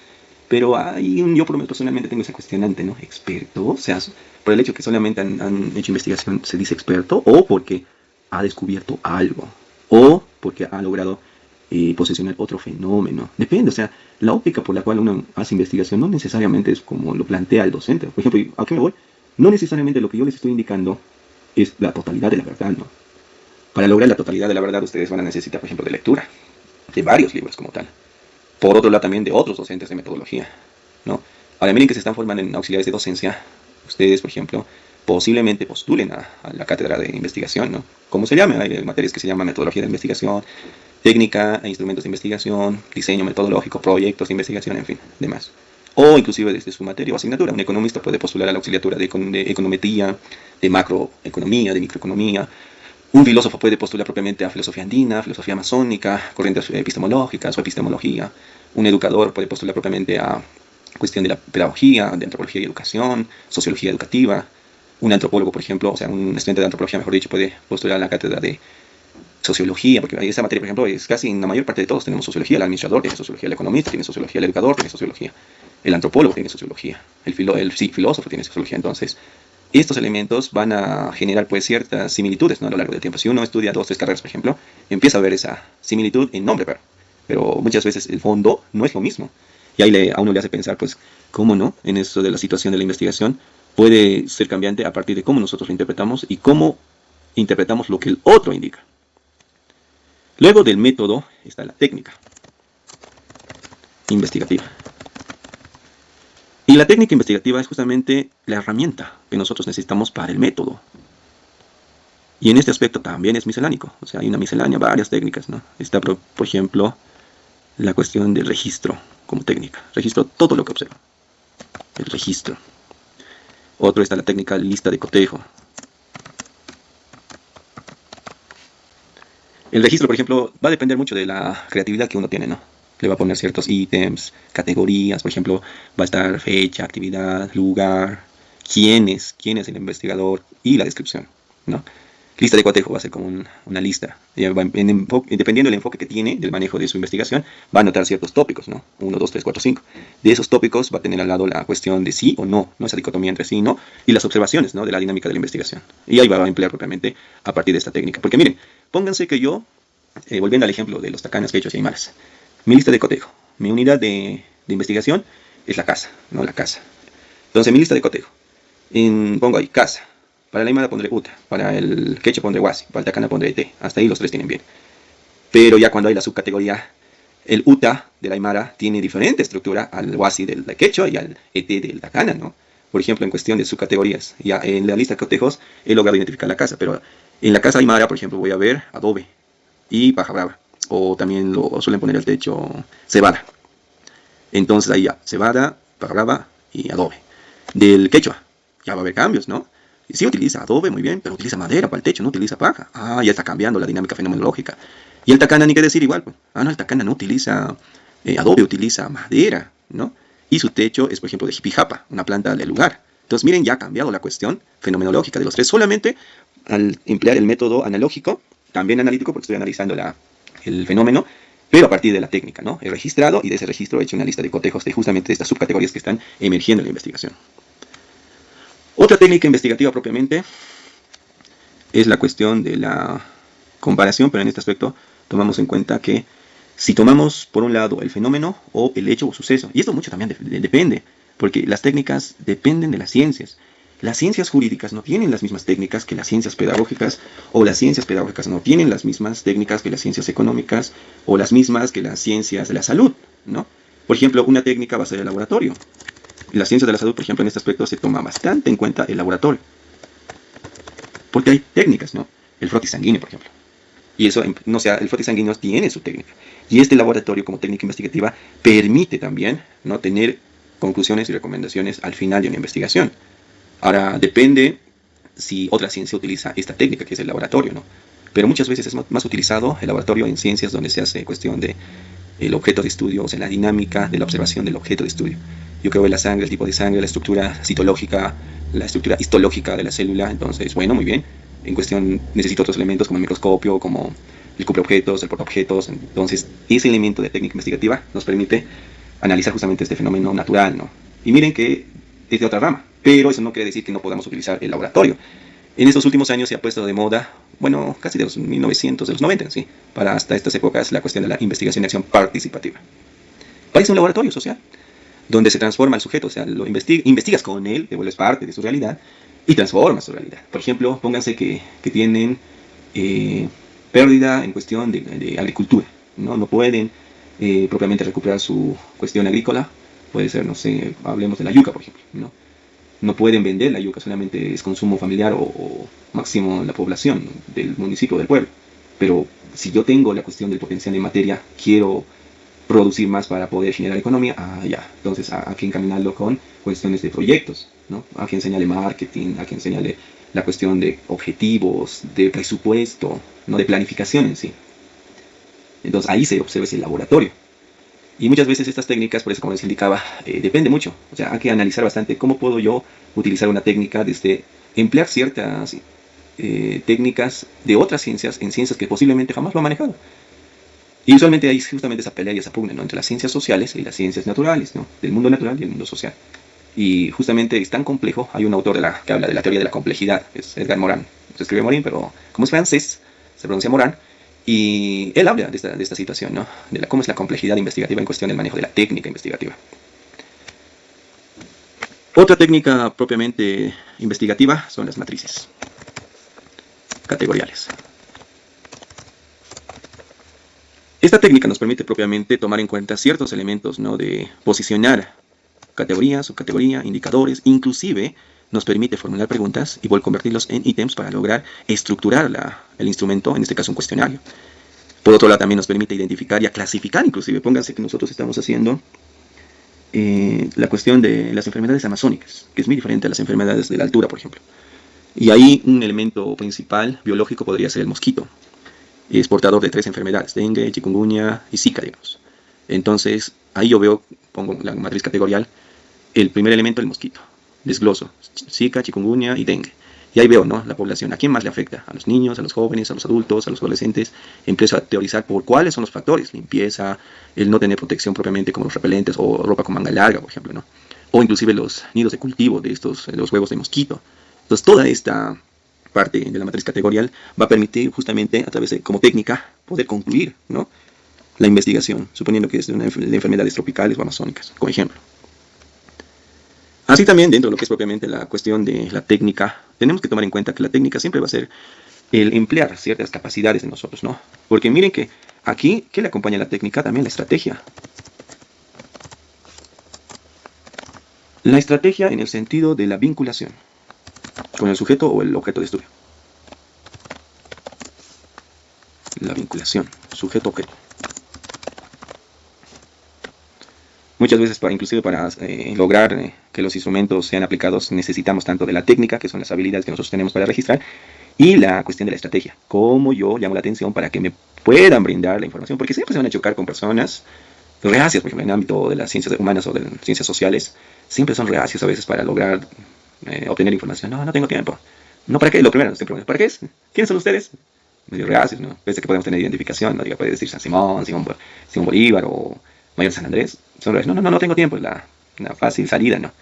pero yo personalmente tengo esa cuestionante, ¿no? ¿Experto? O sea, por el hecho que solamente han hecho investigación se dice experto, o porque ha descubierto algo, o porque ha logrado posesionar otro fenómeno. Depende, o sea, la óptica por la cual uno hace investigación no necesariamente es como lo plantea el docente. Por ejemplo, ¿a qué me voy? No necesariamente lo que yo les estoy indicando es la totalidad de la verdad, ¿no? Para lograr la totalidad de la verdad ustedes van a necesitar, por ejemplo, de lectura, de varios libros como tal. Por otro lado también de otros docentes de metodología, ¿no? Ahora miren que se están formando en auxiliares de docencia. Ustedes, por ejemplo, posiblemente postulen a la cátedra de investigación, ¿no? Como se llame, hay materias que se llaman metodología de investigación, técnica e instrumentos de investigación, diseño metodológico, proyectos de investigación, en fin, demás. O inclusive desde su materia o asignatura. Un economista puede postular a la auxiliatura de econometría, de macroeconomía, de microeconomía. Un filósofo puede postular propiamente a filosofía andina, filosofía amazónica, corrientes epistemológicas o epistemología. Un educador puede postular propiamente a cuestión de la pedagogía, de antropología y educación, sociología educativa. Un antropólogo, por ejemplo, o sea, un estudiante de antropología, mejor dicho, puede postular a la cátedra de sociología, porque esa materia, por ejemplo, es casi en la mayor parte de todos tenemos sociología. El administrador tiene sociología, el economista tiene sociología, el educador tiene sociología, el antropólogo tiene sociología, el filósofo tiene sociología. Entonces, estos elementos van a generar pues ciertas similitudes, ¿no?, a lo largo del tiempo. Si uno estudia 2 o 3 carreras, por ejemplo, empieza a ver esa similitud en nombre, pero muchas veces el fondo no es lo mismo. Y ahí a uno le hace pensar, pues, cómo no, en eso de la situación de la investigación, puede ser cambiante a partir de cómo nosotros lo interpretamos y cómo interpretamos lo que el otro indica. Luego del método está la técnica investigativa. Y la técnica investigativa es justamente la herramienta que nosotros necesitamos para el método. Y en este aspecto también es miscelánico. O sea, hay una miscelánea, varias técnicas, ¿no? Está, por ejemplo, la cuestión del registro como técnica. Registro todo lo que observo. El registro. Otro está la técnica lista de cotejo. El registro, por ejemplo, va a depender mucho de la creatividad que uno tiene, ¿no? Le va a poner ciertos ítems, categorías, por ejemplo, va a estar fecha, actividad, lugar, quién es el investigador y la descripción, ¿no? Lista de cotejo va a ser como una lista. Dependiendo del enfoque que tiene del manejo de su investigación, va a anotar ciertos tópicos, ¿no? 1, 2, 3, 4, 5. De esos tópicos va a tener al lado la cuestión de sí o no, esa dicotomía entre sí y no, y las observaciones, ¿no?, de la dinámica de la investigación. Y ahí va a emplear propiamente a partir de esta técnica. Porque miren, pónganse que yo Volviendo al ejemplo de los tacanas, quechos y aymaras. Mi lista de cotejo, mi unidad de investigación es la casa, ¿no? La casa. Entonces, mi lista de cotejo, pongo ahí casa. Para la aymara pondré uta, para el quechua pondré huasi, para el tacana pondré ete. Hasta ahí los tres tienen bien. Pero ya cuando hay la subcategoría, el uta de la aymara tiene diferente estructura al huasi del quechua y al ete del tacana, ¿no? Por ejemplo, en cuestión de subcategorías. Ya en la lista de cotejos he logrado identificar la casa, pero en la casa aymara, por ejemplo, voy a ver adobe y paja brava. O también lo suelen poner al techo cebada. Entonces ahí ya, cebada, paja brava y adobe. Del quechua, ya va a haber cambios, ¿no? Sí utiliza adobe, muy bien, pero utiliza madera para el techo, no utiliza paja. Ah, ya está cambiando la dinámica fenomenológica. Y el tacana, ni qué decir igual, pues. Ah, no, el tacana no utiliza adobe, utiliza madera, ¿no? Y su techo es, por ejemplo, de jipijapa, una planta del lugar. Entonces, miren, ya ha cambiado la cuestión fenomenológica de los tres, solamente al emplear el método analógico, también analítico, porque estoy analizando el fenómeno, pero a partir de la técnica, ¿no? He registrado y de ese registro he hecho una lista de cotejos de justamente estas subcategorías que están emergiendo en la investigación. Otra técnica investigativa propiamente es la cuestión de la comparación, pero en este aspecto tomamos en cuenta que si tomamos por un lado el fenómeno o el hecho o suceso, y esto mucho también depende, porque las técnicas dependen de las ciencias. Las ciencias jurídicas no tienen las mismas técnicas que las ciencias pedagógicas, o las ciencias pedagógicas no tienen las mismas técnicas que las ciencias económicas, o las mismas que las ciencias de la salud, ¿no? Por ejemplo, una técnica va a ser el laboratorio. En las ciencias de la salud, por ejemplo, en este aspecto se toma bastante en cuenta el laboratorio. Porque hay técnicas, ¿no? El frotis sanguíneo, por ejemplo. Y eso, no sea, el frotis sanguíneo tiene su técnica. Y este laboratorio, como técnica investigativa, permite también, ¿no?, tener conclusiones y recomendaciones al final de una investigación. Ahora, depende si otra ciencia utiliza esta técnica, que es el laboratorio, ¿no? Pero muchas veces es más utilizado el laboratorio en ciencias donde se hace cuestión de el objeto de estudio, o sea, la dinámica de la observación del objeto de estudio. Yo creo en la sangre, el tipo de sangre, la estructura citológica, la estructura histológica de la célula. Entonces, bueno, muy bien. En cuestión, necesito otros elementos como el microscopio, como el cubreobjetos, el portaobjetos. Entonces, ese elemento de técnica investigativa nos permite analizar justamente este fenómeno natural, ¿no? Y miren que es de otra rama, pero eso no quiere decir que no podamos utilizar el laboratorio. En estos últimos años se ha puesto de moda, bueno, casi de los 1900, de los 90, ¿sí?, para hasta estas épocas, la cuestión de la investigación y acción participativa. Parece un laboratorio social, donde se transforma el sujeto, o sea, lo investigas con él, te vuelves parte de su realidad y transformas su realidad. Por ejemplo, pónganse que tienen pérdida en cuestión de agricultura, ¿no? No pueden propiamente recuperar su cuestión agrícola. Puede ser, no sé, hablemos de la yuca, por ejemplo, ¿no? No pueden vender la yuca, solamente es consumo familiar o máximo en la población del municipio, del pueblo. Pero si yo tengo la cuestión del potencial de materia, quiero producir más para poder generar economía, ya, entonces hay que encaminarlo con cuestiones de proyectos, ¿no? Hay que enseñarle marketing, hay que enseñarle la cuestión de objetivos, de presupuesto, no de planificación en sí. Entonces ahí se observa ese laboratorio. Y muchas veces estas técnicas, por eso como les indicaba, depende mucho. O sea, hay que analizar bastante cómo puedo yo utilizar una técnica desde emplear ciertas técnicas de otras ciencias en ciencias que posiblemente jamás lo han manejado. Y usualmente hay justamente esa pelea y esa pugna, ¿no?, entre las ciencias sociales y las ciencias naturales, ¿no?, del mundo natural y el mundo social. Y justamente es tan complejo, hay un autor que habla de la teoría de la complejidad, que es Edgar Morin. Se escribe Morin, pero como es francés, se pronuncia Morin. Y él habla de esta situación, ¿no?, de cómo es la complejidad investigativa en cuestión del manejo de la técnica investigativa. Otra técnica propiamente investigativa son las matrices categoriales. Esta técnica nos permite propiamente tomar en cuenta ciertos elementos, ¿no?, de posicionar categoría, subcategoría, indicadores, inclusive nos permite formular preguntas y convertirlos en ítems para lograr estructurar el instrumento, en este caso un cuestionario. Por otro lado, también nos permite identificar y a clasificar, inclusive, pónganse que nosotros estamos haciendo la cuestión de las enfermedades amazónicas, que es muy diferente a las enfermedades de la altura, por ejemplo. Y ahí un elemento principal biológico podría ser el mosquito. Es portador de 3 enfermedades: dengue, chikungunya y zika, digamos. Entonces, ahí yo pongo la matriz categorial, el primer elemento, el mosquito. Desgloso: zika, chikungunya y dengue. Y ahí veo, ¿no?, la población. ¿A quién más le afecta? A los niños, a los jóvenes, a los adultos, a los adolescentes. Empiezo a teorizar por cuáles son los factores: limpieza, el no tener protección propiamente como los repelentes o ropa con manga larga, por ejemplo, ¿no? O inclusive los nidos de cultivo de los huevos de mosquito. Entonces, toda esta parte de la matriz categorial va a permitir justamente, a través de, como técnica, poder concluir, ¿no?, la investigación, suponiendo que es de enfermedades tropicales o amazónicas, como ejemplo. Así también, dentro de lo que es propiamente la cuestión de la técnica, tenemos que tomar en cuenta que la técnica siempre va a ser el emplear ciertas capacidades de nosotros, ¿no? Porque miren que aquí, ¿qué le acompaña a la técnica? También la estrategia. La estrategia en el sentido de la vinculación con el sujeto o el objeto de estudio. La vinculación, sujeto-objeto. Muchas veces, inclusive para lograr que los instrumentos sean aplicados, necesitamos tanto de la técnica, que son las habilidades que nosotros tenemos para registrar, y la cuestión de la estrategia. Cómo yo llamo la atención para que me puedan brindar la información, porque siempre se van a chocar con personas reacias, por ejemplo, en el ámbito de las ciencias humanas o de las ciencias sociales, siempre son reacios a veces para lograr obtener información. No, no tengo tiempo. No, ¿para qué? Lo primero, siempre, ¿para qué es? ¿Quiénes son ustedes? Medio reacios, ¿no? Pese a que podemos tener identificación, ¿no? Diga, puede decir San Simón, Simón Bolívar o Mayor San Andrés. Son reacios. No tengo tiempo, es la fácil salida, ¿no?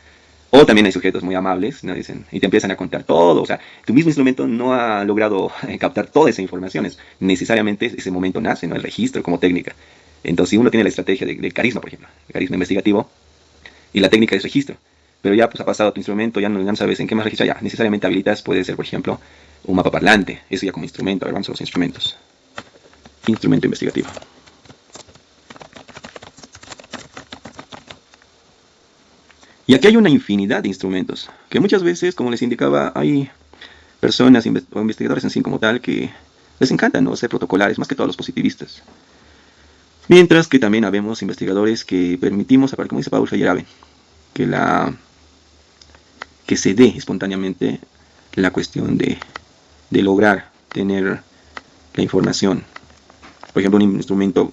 O también hay sujetos muy amables, ¿no? Dicen, y te empiezan a contar todo. O sea, tu mismo instrumento no ha logrado captar toda esa información. Necesariamente ese momento nace, ¿no?, el registro como técnica. Entonces, si uno tiene la estrategia del carisma, por ejemplo, el carisma investigativo, y la técnica es registro, pero ya pues ha pasado tu instrumento, ya no sabes en qué más registrar, ya necesariamente habilitas, puede ser, por ejemplo, un mapa parlante, eso ya como instrumento. A ver, vamos a los instrumentos. Instrumento investigativo. Y aquí hay una infinidad de instrumentos, que muchas veces, como les indicaba, hay personas o investigadores en sí como tal que les encanta, ¿no?, ser protocolares, más que todos los positivistas. Mientras que también habemos investigadores que permitimos, como dice Paul Feyerabend, que se dé espontáneamente la cuestión de lograr tener la información. Por ejemplo, un instrumento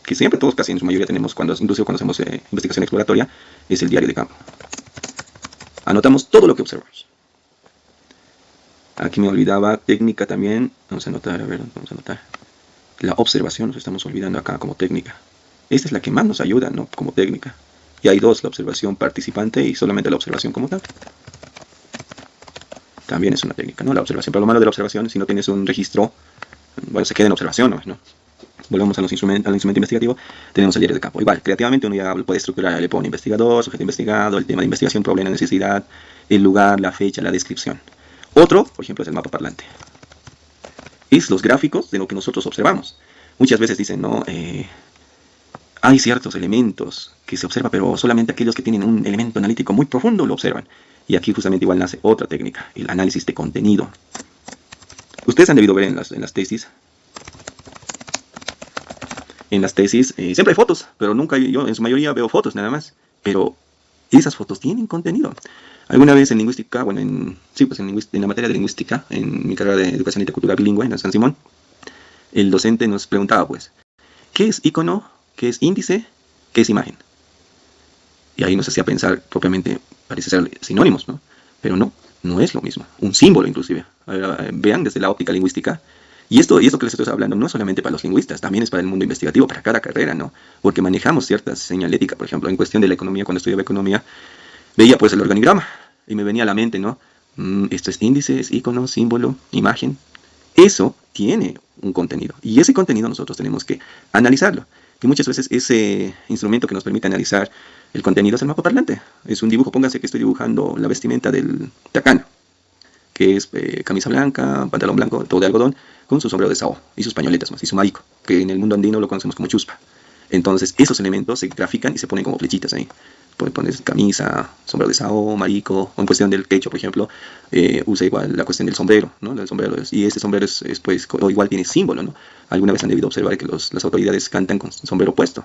que siempre todos, casi en su mayoría tenemos, incluso cuando hacemos investigación exploratoria, es el diario de campo. Anotamos todo lo que observamos. Aquí me olvidaba técnica también. Vamos a anotar, vamos a anotar. La observación nos estamos olvidando acá como técnica. Esta es la que más nos ayuda, ¿no?, como técnica. Y hay dos, la observación participante y solamente la observación como tal. También es una técnica, ¿no?, la observación. Pero lo malo de la observación, si no tienes un registro, bueno, se queda en observación, ¿no? Volvemos al instrumento investigativo. Tenemos el diario de campo. Igual, creativamente uno ya puede estructurar, le pone investigador, sujeto investigado, el tema de investigación, problema, necesidad, el lugar, la fecha, la descripción. Otro, por ejemplo, es el mapa parlante. Es los gráficos de lo que nosotros observamos. Muchas veces dicen, no, hay ciertos elementos que se observan, pero solamente aquellos que tienen un elemento analítico muy profundo lo observan. Y aquí justamente igual nace otra técnica, el análisis de contenido. Ustedes han debido ver en las tesis. En las tesis siempre hay fotos, pero nunca yo en su mayoría veo fotos nada más. Pero esas fotos tienen contenido. Alguna vez en lingüística, bueno, en la materia de lingüística, en mi carrera de educación intercultural bilingüe en San Simón, el docente nos preguntaba, pues, ¿qué es icono? ¿Qué es índice? ¿Qué es imagen? Y ahí nos hacía pensar, propiamente, parece ser sinónimos, ¿no? Pero no es lo mismo. Un símbolo, inclusive. Vean desde la óptica lingüística. Y esto que les estoy hablando no es solamente para los lingüistas, también es para el mundo investigativo, para cada carrera, ¿no? Porque manejamos cierta señalética, por ejemplo, en cuestión de la economía, cuando estudiaba economía, veía pues el organigrama y me venía a la mente, ¿no? Esto es índice, es icono, símbolo, imagen. Eso tiene un contenido y ese contenido nosotros tenemos que analizarlo. Y muchas veces ese instrumento que nos permite analizar el contenido es el mapa parlante. Es un dibujo, póngase que estoy dibujando la vestimenta del tacano, que es camisa blanca, pantalón blanco, todo de algodón, con su sombrero de sao y sus pañoletas más, y su marico, que en el mundo andino lo conocemos como chuspa. Entonces esos elementos se grafican y se ponen como flechitas ahí. Pones camisa, sombrero de sao, marico, o en cuestión del quechua, por ejemplo, usa igual la cuestión del sombrero, ¿no? El sombrero y ese sombrero es pues, o igual tiene símbolo, ¿no? Alguna vez han debido observar que las autoridades cantan con sombrero puesto,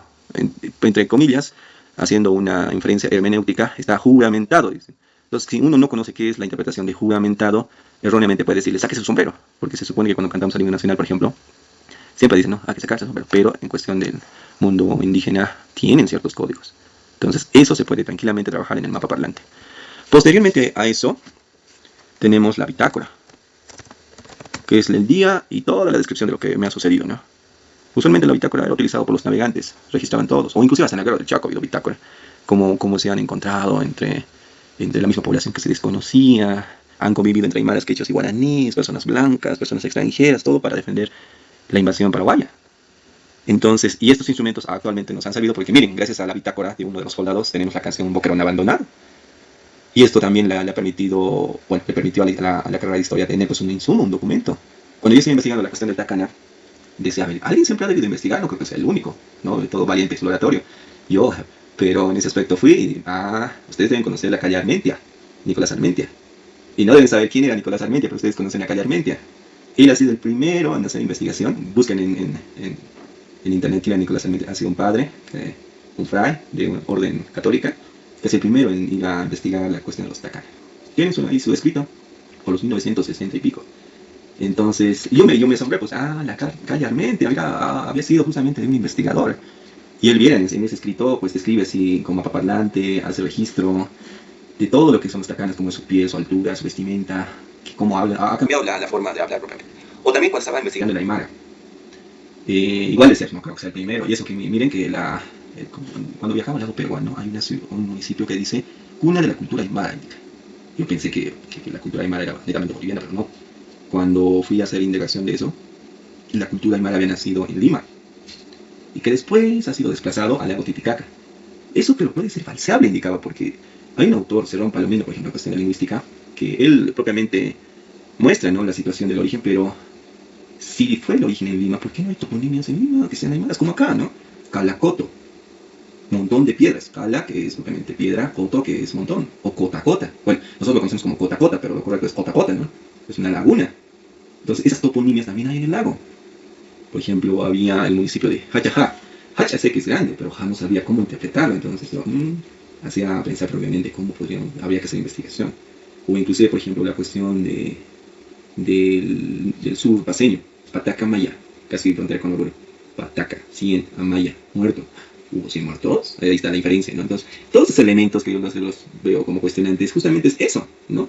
entre comillas, haciendo una inferencia hermenéutica, está juramentado, dicen. Entonces, si uno no conoce qué es la interpretación de juramentado, erróneamente puede decirle, sáquese su sombrero, porque se supone que cuando cantamos el himno nacional, por ejemplo, siempre dicen, no, hay que sacarse el sombrero, pero en cuestión del mundo indígena tienen ciertos códigos. Entonces, eso se puede tranquilamente trabajar en el mapa parlante. Posteriormente a eso, tenemos la bitácora, que es el día y toda la descripción de lo que me ha sucedido, ¿no? Usualmente la bitácora era utilizada por los navegantes, registraban todos, o inclusive hasta en la guerra del Chaco ha habido bitácora, cómo se han encontrado entre la misma población que se desconocía, han convivido entre aymaras, quechos y guaraníes, personas blancas, personas extranjeras, todo para defender la invasión paraguaya. Entonces, y estos instrumentos actualmente nos han servido porque, miren, gracias a la bitácora de uno de los soldados tenemos la canción Un Boquerón Abandonado. Y esto también le ha permitido, bueno, le permitió a la carrera de historia tener pues un insumo, un documento. Cuando yo estoy investigando la cuestión del Tacana, decía, a ver, alguien siempre ha debido investigar, no creo que sea el único, ¿no? De todo valiente exploratorio. Yo, pero en ese aspecto fui, ustedes deben conocer la calle Armentia, Nicolás Armentia. Y no deben saber quién era Nicolás Armentia, pero ustedes conocen la calle Armentia. Él ha sido el primero en hacer investigación. Busquen en internet quién era Nicolás Armentia. Ha sido un padre, un fray de una orden católica, que es el primero en ir a investigar la cuestión de los tacanes. Tienen ahí su escrito, por los 1960 y pico. Entonces, yo me asombré, pues, la calle Armentia, había sido justamente de un investigador. Y él viene en ese escrito, pues describe así como mapaparlante, hace registro de todo lo que son los tacanes, como es su piel, su altura, su vestimenta, cómo habla, ha cambiado la forma de hablar propiamente. O también cuando estaba investigando el Aymara. Igual de ser, no creo que sea el primero. Y eso que miren que cuando viajaba al lado peruano, hay un municipio que dice cuna de la cultura aymara. Yo pensé que la cultura aymara era netamente boliviana, pero no. Cuando fui a hacer indagación de eso, la cultura aymara había nacido en Lima y que después ha sido desplazado al lago Titicaca. Eso pero puede ser falseable, indicaba, porque hay un autor, Cerrón Palomino, por ejemplo, en cuestión de lingüística, que él propiamente muestra, ¿no?, la situación del origen, pero si fue el origen en Lima, ¿por qué no hay toponimias en Lima que sean aymaras? Como acá, ¿no? Calacoto, montón de piedras. Cala, que es propiamente piedra, coto, que es montón, o cota. Bueno, nosotros lo conocemos como cota, pero lo correcto es cota, ¿no? Es una laguna. Entonces, esas toponimias también hay en el lago. Por ejemplo, había el municipio de Hachajá. Hacha sé que es grande, pero no sabía cómo interpretarlo. Entonces yo hacía pensar propiamente cómo habría que hacer investigación. O inclusive, por ejemplo, la cuestión del sur paseño. Pataca Maya, casi frontera con Oruro. Pataca, 100, Amaya, muerto. ¿Hubo 100 muertos? Ahí está la diferencia, ¿no? Entonces, todos esos elementos que yo los veo como cuestionantes, justamente es eso, ¿no?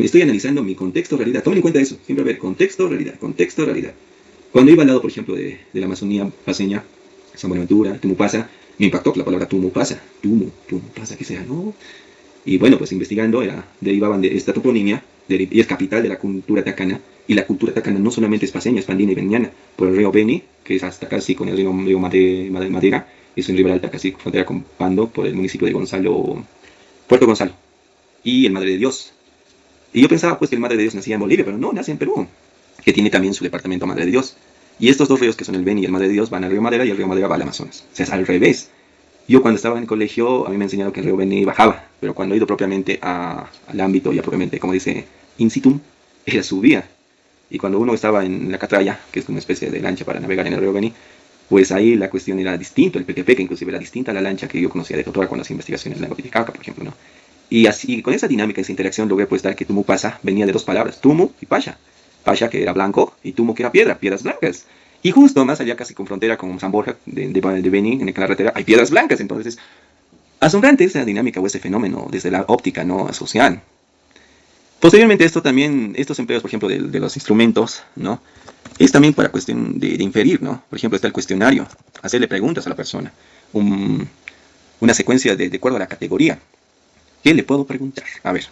Estoy analizando mi contexto, realidad. Tomen en cuenta eso. Siempre a ver contexto, realidad. Cuando iba al lado, por ejemplo, de la Amazonía paseña, San Buenaventura, Tumupasa, me impactó la palabra Tumupasa. Tumupasa, ¿qué sea? ¿No? Y bueno, pues investigando, derivaban de esta toponimia, y es capital de la cultura tacana. Y la cultura tacana no solamente es paseña, es andina y beniana. Por el río Beni, que es hasta casi con el río Madera, es un río alta, casi frontera con Pando, por el municipio de Puerto Gonzalo. Y el Madre de Dios. Y yo pensaba pues que el Madre de Dios nacía en Bolivia, pero no, nace en Perú, que tiene también su departamento Madre de Dios. Y estos dos ríos, que son el Beni y el Madre de Dios, van al río Madera y el río Madera va al Amazonas. O sea, es al revés. Yo cuando estaba en el colegio, a mí me enseñaron que el río Beni bajaba, pero cuando he ido propiamente al ámbito, ya propiamente, como dice in situ, ella subía. Y cuando uno estaba en la catralla, que es una especie de lancha para navegar en el río Beni, pues ahí la cuestión era distinta, el pequepeque inclusive era distinta a la lancha que yo conocía de Totora con las investigaciones del lago Titicaca, por ejemplo, ¿no? Y así, con esa dinámica, esa interacción, logré pues dar que Tumupasa venía de dos palabras, Tumu y Pasha. Pasha, que era blanco, y Tumu, que era piedras blancas. Y justo más allá, casi con frontera con San Borja, de Beni, en la carretera, hay piedras blancas. Entonces, asombrante esa dinámica o ese fenómeno desde la óptica no social. Posteriormente esto también, estos empleos, por ejemplo, de los instrumentos, ¿no? Es también para cuestión de inferir, ¿no? Por ejemplo, está el cuestionario, hacerle preguntas a la persona, una secuencia de acuerdo a la categoría. ¿Qué le puedo preguntar? A ver,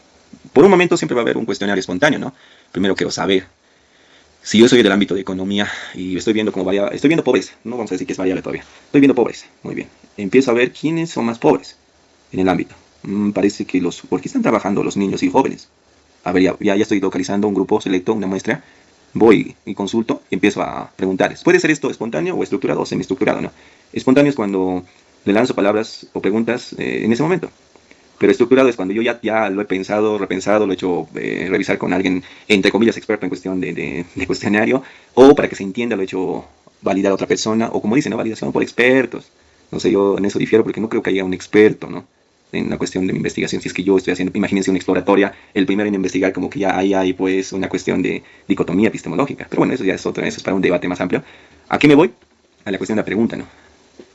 por un momento siempre va a haber un cuestionario espontáneo, ¿no? Primero quiero saber, si yo soy del ámbito de economía y estoy viendo pobreza, no vamos a decir que es variable todavía, estoy viendo pobreza, muy bien. Empiezo a ver quiénes son más pobres en el ámbito. Parece que ¿por qué están trabajando los niños y jóvenes? A ver, ya estoy localizando un grupo selecto, una muestra, voy y consulto y empiezo a preguntarles. Puede ser esto espontáneo o estructurado o semiestructurado, ¿no? Espontáneo es cuando le lanzo palabras o preguntas en ese momento. Pero estructurado es cuando yo ya lo he pensado, repensado, lo he hecho revisar con alguien, entre comillas, experto en cuestión de cuestionario, o para que se entienda lo he hecho validar a otra persona, o como dicen, ¿no?, validación por expertos. No sé, yo en eso difiero porque no creo que haya un experto, ¿no?, en la cuestión de mi investigación. Si es que yo estoy haciendo, imagínense una exploratoria, el primero en investigar, como que ya hay pues una cuestión de dicotomía epistemológica. Pero bueno, eso ya eso es para un debate más amplio. ¿A qué me voy? A la cuestión de la pregunta, ¿no?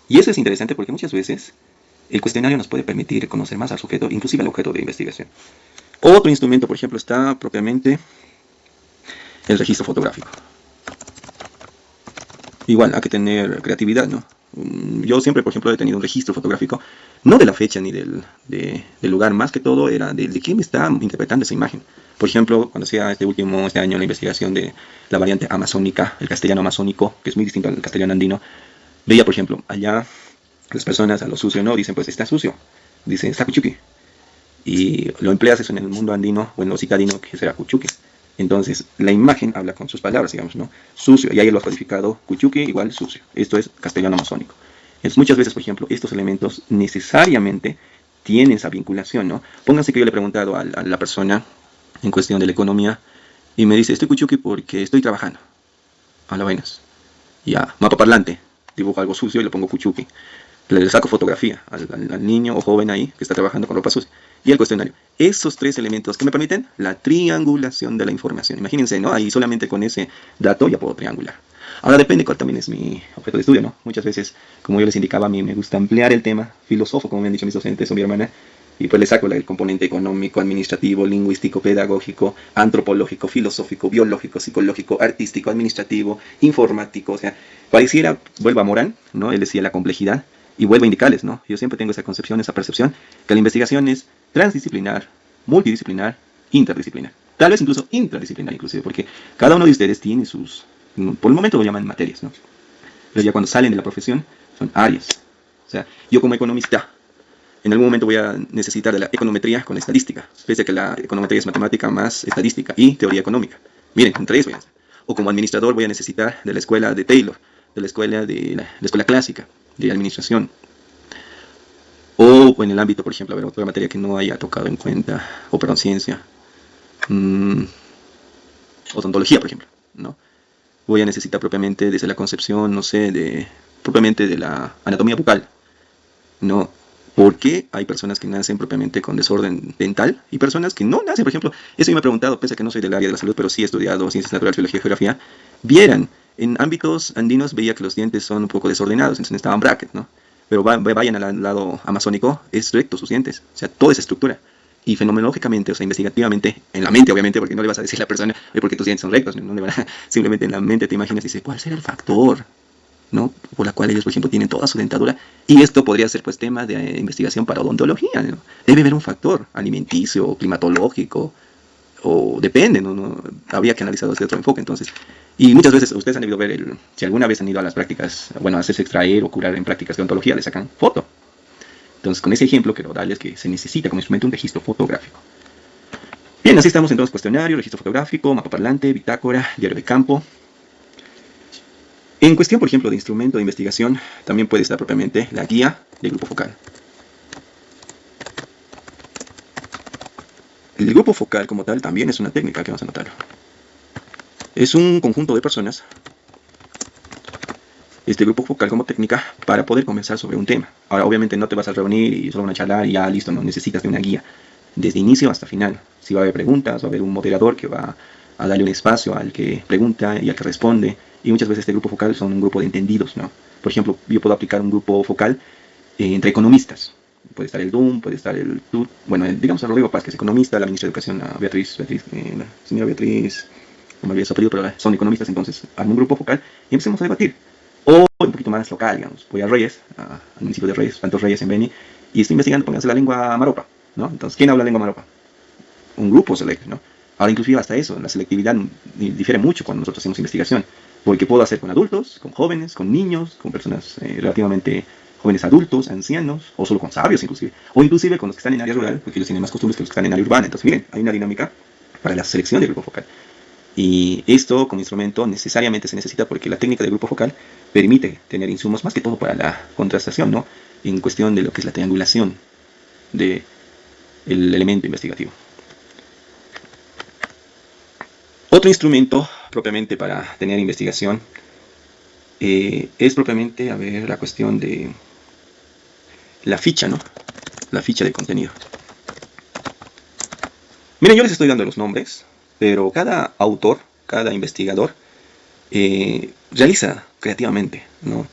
Y eso es interesante porque muchas veces el cuestionario nos puede permitir conocer más al sujeto, inclusive al objeto de investigación. Otro instrumento, por ejemplo, está propiamente el registro fotográfico. Igual, hay que tener creatividad, ¿no? Yo siempre, por ejemplo, he tenido un registro fotográfico, no de la fecha ni del lugar, más que todo era de quién me está interpretando esa imagen. Por ejemplo, cuando hacía este año la investigación de la variante amazónica, el castellano amazónico, que es muy distinto al castellano andino, veía, por ejemplo, allá las personas a lo sucio no dicen, pues está sucio, dicen está cuchuqui. Y lo empleas eso en el mundo andino o en lo citadino, que será cuchuqui. Entonces, la imagen habla con sus palabras, digamos, ¿no? Sucio, y ahí lo has codificado, cuchuqui igual sucio. Esto es castellano amazónico. Entonces, muchas veces, por ejemplo, estos elementos necesariamente tienen esa vinculación, ¿no? Pónganse que yo le he preguntado a la persona en cuestión de la economía y me dice, estoy cuchuqui porque estoy trabajando. A la vainas. Ya, mapa parlante, dibujo algo sucio y le pongo cuchuqui. Le saco fotografía al niño o joven ahí que está trabajando con ropa sucia. Y el cuestionario. Esos tres elementos que me permiten la triangulación de la información. Imagínense, ¿no? Ahí solamente con ese dato ya puedo triangular. Ahora depende cuál también es mi objeto de estudio, ¿no? Muchas veces, como yo les indicaba, a mí me gusta ampliar el tema filosófico, como me han dicho mis docentes o mi hermana, y pues le saco el componente económico, administrativo, lingüístico, pedagógico, antropológico, filosófico, biológico, psicológico, artístico, administrativo, informático. O sea, pareciera, vuelvo a Morán, ¿no? Él decía la complejidad, y vuelvo a indicarles, ¿no? Yo siempre tengo esa concepción, esa percepción, que la investigación es transdisciplinar, multidisciplinar, interdisciplinar. Tal vez incluso intradisciplinar, inclusive, porque cada uno de ustedes tiene sus, por el momento lo llaman materias, ¿no? Pero ya cuando salen de la profesión, son áreas. O sea, yo como economista, en algún momento voy a necesitar de la econometría con estadística, pese a que la econometría es matemática más estadística y teoría económica. Miren, entre eso. O como administrador voy a necesitar de la escuela de Taylor, de la escuela clásica, de administración. O en el ámbito, por ejemplo, a ver, otra materia que no haya tocado en cuenta, o perdón, ciencia, odontología, por ejemplo, ¿no? Voy a necesitar propiamente desde la concepción, no sé, propiamente de la anatomía bucal, ¿no? Porque hay personas que nacen propiamente con desorden dental y personas que no nacen, por ejemplo, eso yo me he preguntado, pese a que no soy del área de la salud, pero sí he estudiado ciencias naturales, biología y geografía, vieran, en ámbitos andinos veía que los dientes son un poco desordenados, entonces necesitaban brackets, ¿no? Pero vayan al lado amazónico, es recto sus dientes, o sea, toda esa estructura. Y fenomenológicamente, o sea, investigativamente, en la mente obviamente, porque no le vas a decir a la persona, oye, porque tus dientes son rectos, no le van a, simplemente en la mente te imaginas y dices, ¿cuál será el factor, ¿no? Por la cual ellos, por ejemplo, tienen toda su dentadura? Y esto podría ser, pues, tema de investigación para odontología, ¿no? Debe haber un factor alimenticio, climatológico, o depende, ¿no? Habría que analizarlo desde otro enfoque, entonces. Y muchas veces ustedes han debido ver, si alguna vez han ido a las prácticas, bueno, a hacerse extraer o curar en prácticas de odontología, le sacan foto. Entonces, con ese ejemplo quiero darles que se necesita como instrumento un registro fotográfico. Bien, así estamos entonces: cuestionario, registro fotográfico, mapa parlante, bitácora, diario de campo. En cuestión, por ejemplo, de instrumento de investigación, también puede estar propiamente la guía del grupo focal. El grupo focal como tal también es una técnica que vamos a notar. Es un conjunto de personas, este grupo focal como técnica, para poder conversar sobre un tema. Ahora, obviamente no te vas a reunir y solo van a charlar y ya listo, no necesitas de una guía desde inicio hasta final. Si va a haber preguntas, va a haber un moderador que va a darle un espacio al que pregunta y al que responde. Y muchas veces este grupo focal son un grupo de entendidos, ¿no? Por ejemplo, yo puedo aplicar un grupo focal entre economistas. Puede estar el DUM, puede estar el TUT, bueno, digamos a Rodrigo Paz, que es economista, la ministra de Educación, la señora Beatriz, no me olvidé su apellido, pero son economistas, entonces armo un grupo focal y empecemos a debatir. O un poquito más local, digamos, voy a Reyes, al municipio de Reyes, tantos Reyes en Beni, y estoy investigando, pónganse la lengua maropa, ¿no? Entonces, ¿quién habla lengua maropa? Un grupo selecto, ¿no? Ahora, inclusive hasta eso, la selectividad difiere mucho cuando nosotros hacemos investigación, porque puedo hacer con adultos, con jóvenes, con niños, con personas relativamente jóvenes adultos, ancianos, o solo con sabios inclusive, o inclusive con los que están en área rural, porque ellos tienen más costumbres que los que están en área urbana. Entonces, miren, hay una dinámica para la selección del grupo focal. Y esto como instrumento necesariamente se necesita porque la técnica del grupo focal permite tener insumos más que todo para la contrastación, ¿no? En cuestión de lo que es la triangulación del elemento investigativo. Otro instrumento propiamente para tener investigación es propiamente, a ver, la cuestión de la ficha, ¿no? La ficha de contenido. Miren, yo les estoy dando los nombres, pero cada autor, cada investigador realiza creativamente, ¿no?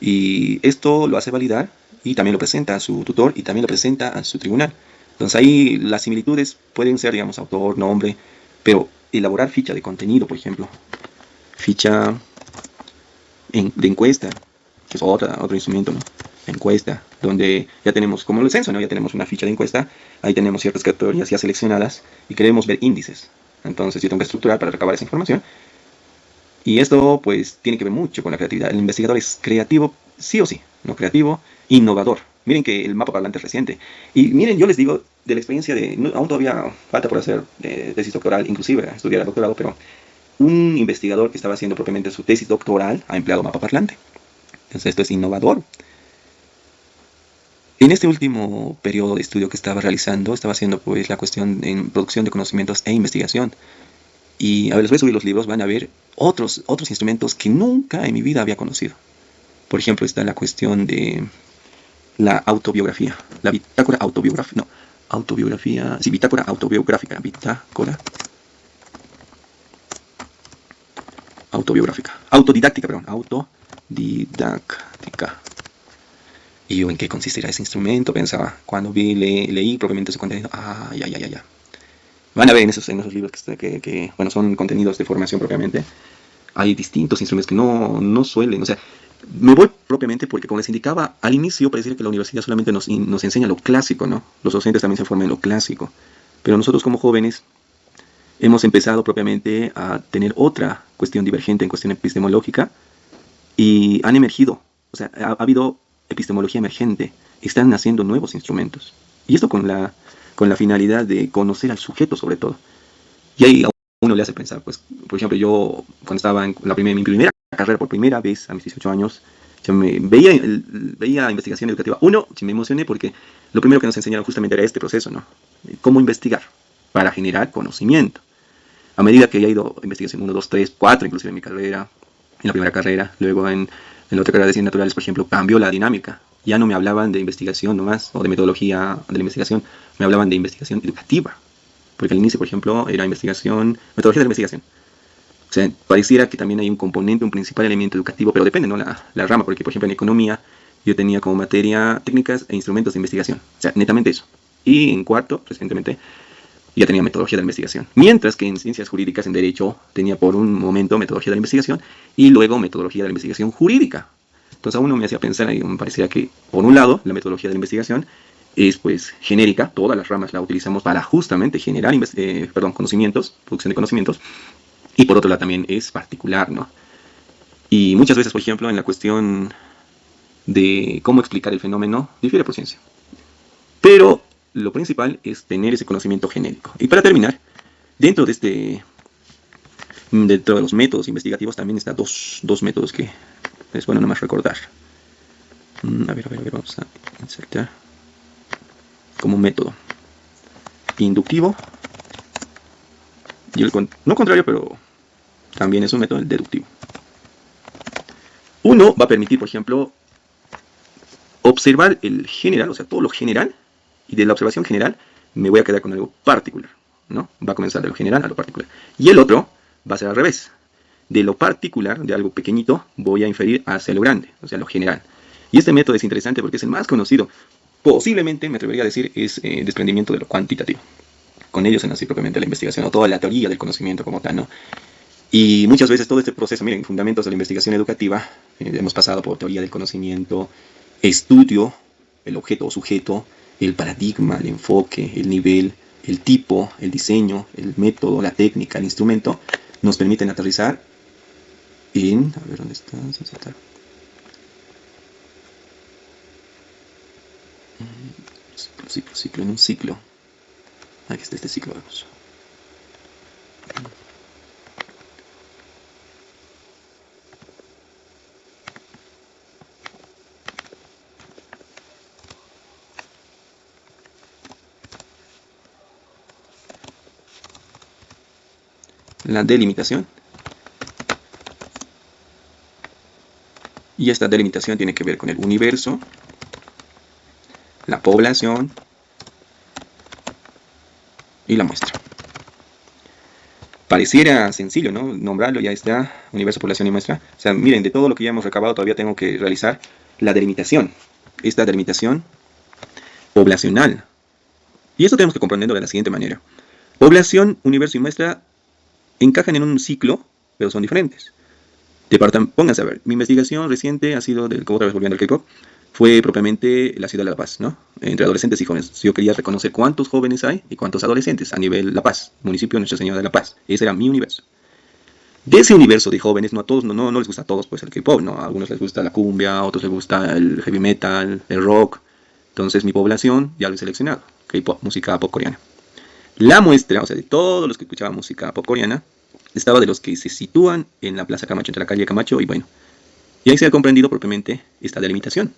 Y esto lo hace validar y también lo presenta a su tutor y también lo presenta a su tribunal. Entonces ahí las similitudes pueden ser, digamos, autor, nombre, pero elaborar ficha de contenido, por ejemplo, ficha de encuesta, que es otro instrumento, ¿no? Encuesta, donde ya tenemos como el censo, ¿no? Ya tenemos una ficha de encuesta, ahí tenemos ciertas categorías ya seleccionadas y queremos ver índices. Entonces yo tengo que estructurar para recabar esa información. Y esto pues tiene que ver mucho con la creatividad. El investigador es creativo sí o sí, no creativo, innovador. Miren que el mapa parlante es reciente. Y miren, yo les digo de la experiencia de, aún todavía falta por hacer tesis doctoral, inclusive estudiar el doctorado, pero un investigador que estaba haciendo propiamente su tesis doctoral ha empleado mapa parlante. Entonces esto es innovador. En este último periodo de estudio que estaba realizando, estaba haciendo pues la cuestión en producción de conocimientos e investigación. Y a ver, les voy a subir los libros, van a ver otros instrumentos que nunca en mi vida había conocido. Por ejemplo, está la cuestión de la autobiografía, la bitácora autobiográfica, no, autobiografía, sí, bitácora autobiográfica, bitácora autobiográfica, autodidáctica, perdón, autodidáctica. ¿Y yo en qué consistirá ese instrumento? Pensaba, cuando leí propiamente su contenido, ya. Van a ver en esos libros que bueno, son contenidos de formación propiamente. Hay distintos instrumentos que no suelen, o sea, me voy propiamente porque, como les indicaba al inicio, pareciera que la universidad solamente nos enseña lo clásico, ¿no? Los docentes también se forman en lo clásico. Pero nosotros como jóvenes hemos empezado propiamente a tener otra cuestión divergente en cuestión epistemológica y han emergido, o sea, ha habido epistemología emergente, están naciendo nuevos instrumentos. Y esto con la finalidad de conocer al sujeto sobre todo. Y ahí a uno le hace pensar, pues, por ejemplo, yo cuando estaba en mi primera carrera por primera vez a mis 18 años, yo veía investigación educativa. Uno, me emocioné porque lo primero que nos enseñaron justamente era este proceso, ¿no? Cómo investigar para generar conocimiento. A medida que he ido investigación 1, 2, 3, 4, inclusive en mi carrera, en la primera carrera, luego en la otra carrera de ciencias naturales, por ejemplo, cambió la dinámica. Ya no me hablaban de investigación nomás, o de metodología de la investigación, me hablaban de investigación educativa. Porque al inicio, por ejemplo, era metodología de la investigación. O sea, pareciera que también hay un componente, un principal elemento educativo, pero depende, ¿no? La rama, porque por ejemplo en economía yo tenía como materia técnicas e instrumentos de investigación. O sea, netamente eso. Y en cuarto, recientemente, ya tenía metodología de la investigación. Mientras que en ciencias jurídicas, en derecho, tenía por un momento metodología de la investigación y luego metodología de la investigación jurídica. Entonces a uno me hacía pensar y me parecía que, por un lado, la metodología de la investigación es pues genérica, todas las ramas la utilizamos para justamente generar conocimientos, producción de conocimientos, y por otro lado también es particular, ¿no? Y muchas veces, por ejemplo, en la cuestión de cómo explicar el fenómeno, difiere por ciencia. Pero lo principal es tener ese conocimiento genérico. Y para terminar, dentro de los métodos investigativos también están dos métodos que es bueno nomás recordar. A ver, vamos a insertar como método inductivo y no contrario, pero también es un método deductivo. Uno va a permitir, por ejemplo, observar el general, o sea, todo lo general, y de la observación general me voy a quedar con algo particular, ¿no? Va a comenzar de lo general a lo particular. Y el otro va a ser al revés. De lo particular, de algo pequeñito, voy a inferir hacia lo grande, o sea, lo general. Y este método es interesante porque es el más conocido. Posiblemente, me atrevería a decir, es desprendimiento de lo cuantitativo. Con ello se nace propiamente la investigación, o toda la teoría del conocimiento como tal, ¿no? Y muchas veces todo este proceso, miren, fundamentos de la investigación educativa, hemos pasado por teoría del conocimiento, estudio, el objeto o sujeto, el paradigma, el enfoque, el nivel, el tipo, el diseño, el método, la técnica, el instrumento, nos permiten aterrizar en... A ver, ¿dónde está? Ciclo, en un ciclo. Aquí está este ciclo, vamos. La delimitación. Y esta delimitación tiene que ver con el universo, la población y la muestra. Pareciera sencillo, ¿no? Nombrarlo, ya está, universo, población y muestra. O sea, miren, de todo lo que ya hemos recabado todavía tengo que realizar la delimitación. Esta delimitación poblacional. Y esto tenemos que comprenderlo de la siguiente manera. Población, universo y muestra encajan en un ciclo, pero son diferentes. Pónganse a ver, mi investigación reciente ha sido, otra vez volviendo al K-pop, fue propiamente la ciudad de La Paz, ¿no? Entre adolescentes y jóvenes. Yo quería reconocer cuántos jóvenes hay y cuántos adolescentes a nivel La Paz, municipio de Nuestra Señora de La Paz. Ese era mi universo. De ese universo de jóvenes, no a todos, no les gusta a todos pues el K-pop, ¿no? A algunos les gusta la cumbia, a otros les gusta el heavy metal, el rock. Entonces mi población ya lo he seleccionado, K-pop, música pop coreana. La muestra, o sea, de todos los que escuchaban música pop coreana, estaba de los que se sitúan en la Plaza Camacho, entre la calle Camacho y bueno. Y ahí se ha comprendido propiamente esta delimitación.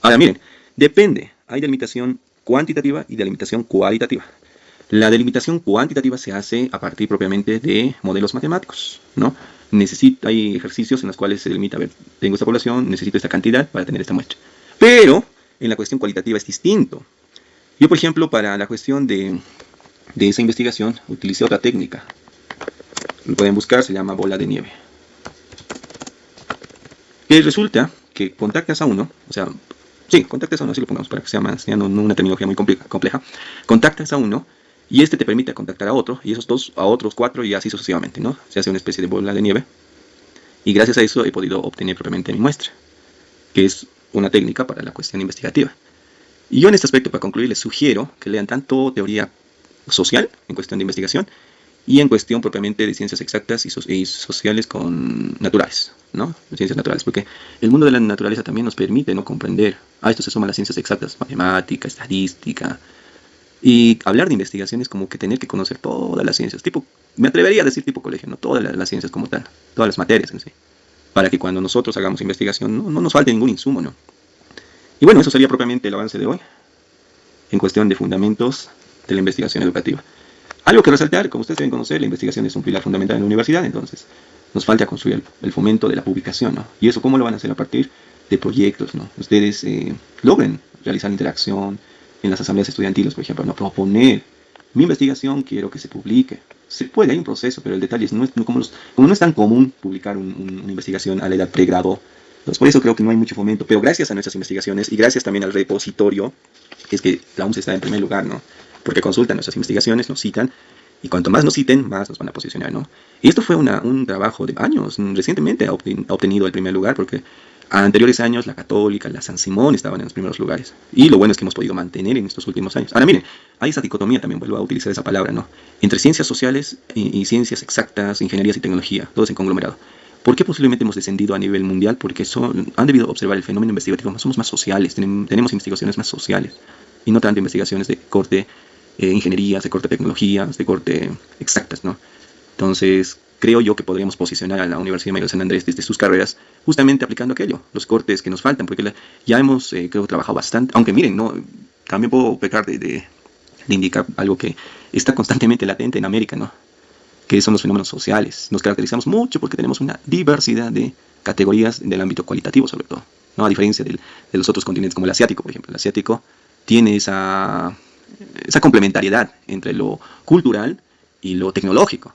Ahora miren, depende, hay delimitación cuantitativa y delimitación cualitativa. La delimitación cuantitativa se hace a partir propiamente de modelos matemáticos, ¿no? Hay ejercicios en los cuales se delimita, a ver, tengo esta población, necesito esta cantidad para tener esta muestra. Pero en la cuestión cualitativa es distinto. Yo, por ejemplo, para la cuestión de esa investigación, utilicé otra técnica. Lo pueden buscar, se llama bola de nieve. Que resulta que contactas a uno, o sea, sí, contactas a uno, así lo pongamos para que sea más, ya no una terminología muy compleja. Contactas a uno y este te permite contactar a otro, y esos dos a otros 4 y así sucesivamente, ¿no? Se hace una especie de bola de nieve. Y gracias a eso he podido obtener propiamente mi muestra, que es una técnica para la cuestión investigativa. Y yo en este aspecto, para concluir, les sugiero que lean tanto teoría social, en cuestión de investigación, y en cuestión propiamente de ciencias exactas y sociales con naturales, ¿no? Ciencias naturales, porque el mundo de la naturaleza también nos permite, ¿no?, comprender. A esto se suman las ciencias exactas, matemática, estadística, y hablar de investigación es como que tener que conocer todas las ciencias, tipo, me atrevería a decir tipo colegio, ¿no? Todas las ciencias como tal, todas las materias en sí, para que cuando nosotros hagamos investigación no nos falte ningún insumo, ¿no? Y bueno, eso sería propiamente el avance de hoy, en cuestión de fundamentos de la investigación educativa. Algo que resaltar, como ustedes deben conocer, la investigación es un pilar fundamental en la universidad, entonces nos falta construir el fomento de la publicación, ¿no? Y eso, ¿cómo lo van a hacer? A partir de proyectos, ¿no? Ustedes logren realizar interacción en las asambleas estudiantiles, por ejemplo, ¿no? Proponer, mi investigación quiero que se publique. Se puede, hay un proceso, pero el detalle es, como no es tan común publicar una investigación a la edad pregrado, entonces por eso creo que no hay mucho fomento, pero gracias a nuestras investigaciones y gracias también al repositorio, es que la UMS está en primer lugar, ¿no? Porque consultan nuestras investigaciones, nos citan, y cuanto más nos citen, más nos van a posicionar, ¿no? Y esto fue un trabajo de años. Recientemente ha obtenido el primer lugar, porque a anteriores años la Católica, la San Simón estaban en los primeros lugares. Y lo bueno es que hemos podido mantener en estos últimos años. Ahora miren, hay esa dicotomía también, vuelvo a utilizar esa palabra, ¿no? Entre ciencias sociales y ciencias exactas, ingenierías y tecnología, todos en conglomerado. ¿Por qué posiblemente hemos descendido a nivel mundial? Porque han debido observar el fenómeno investigativo, somos más sociales, tenemos investigaciones más sociales, y no tanto investigaciones de corte ingenierías, de corte tecnologías, de corte exactas, ¿no? Entonces, creo yo que podríamos posicionar a la Universidad Mayor de San Andrés desde sus carreras, justamente aplicando aquello, los cortes que nos faltan, porque ya hemos, creo, trabajado bastante, aunque miren, no, también puedo pecar de indicar algo que está constantemente latente en América, ¿no? Que son los fenómenos sociales. Nos caracterizamos mucho porque tenemos una diversidad de categorías del ámbito cualitativo, sobre todo, ¿no? A diferencia de los otros continentes, como el asiático, por ejemplo. El asiático tiene esa complementariedad entre lo cultural y lo tecnológico.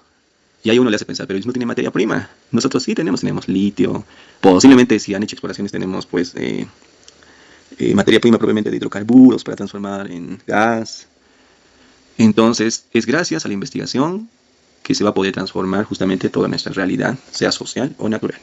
Y ahí uno le hace pensar, pero ellos no tienen materia prima. Nosotros sí tenemos litio. Posiblemente si han hecho exploraciones tenemos pues materia prima propiamente de hidrocarburos para transformar en gas. Entonces es gracias a la investigación que se va a poder transformar justamente toda nuestra realidad, sea social o natural.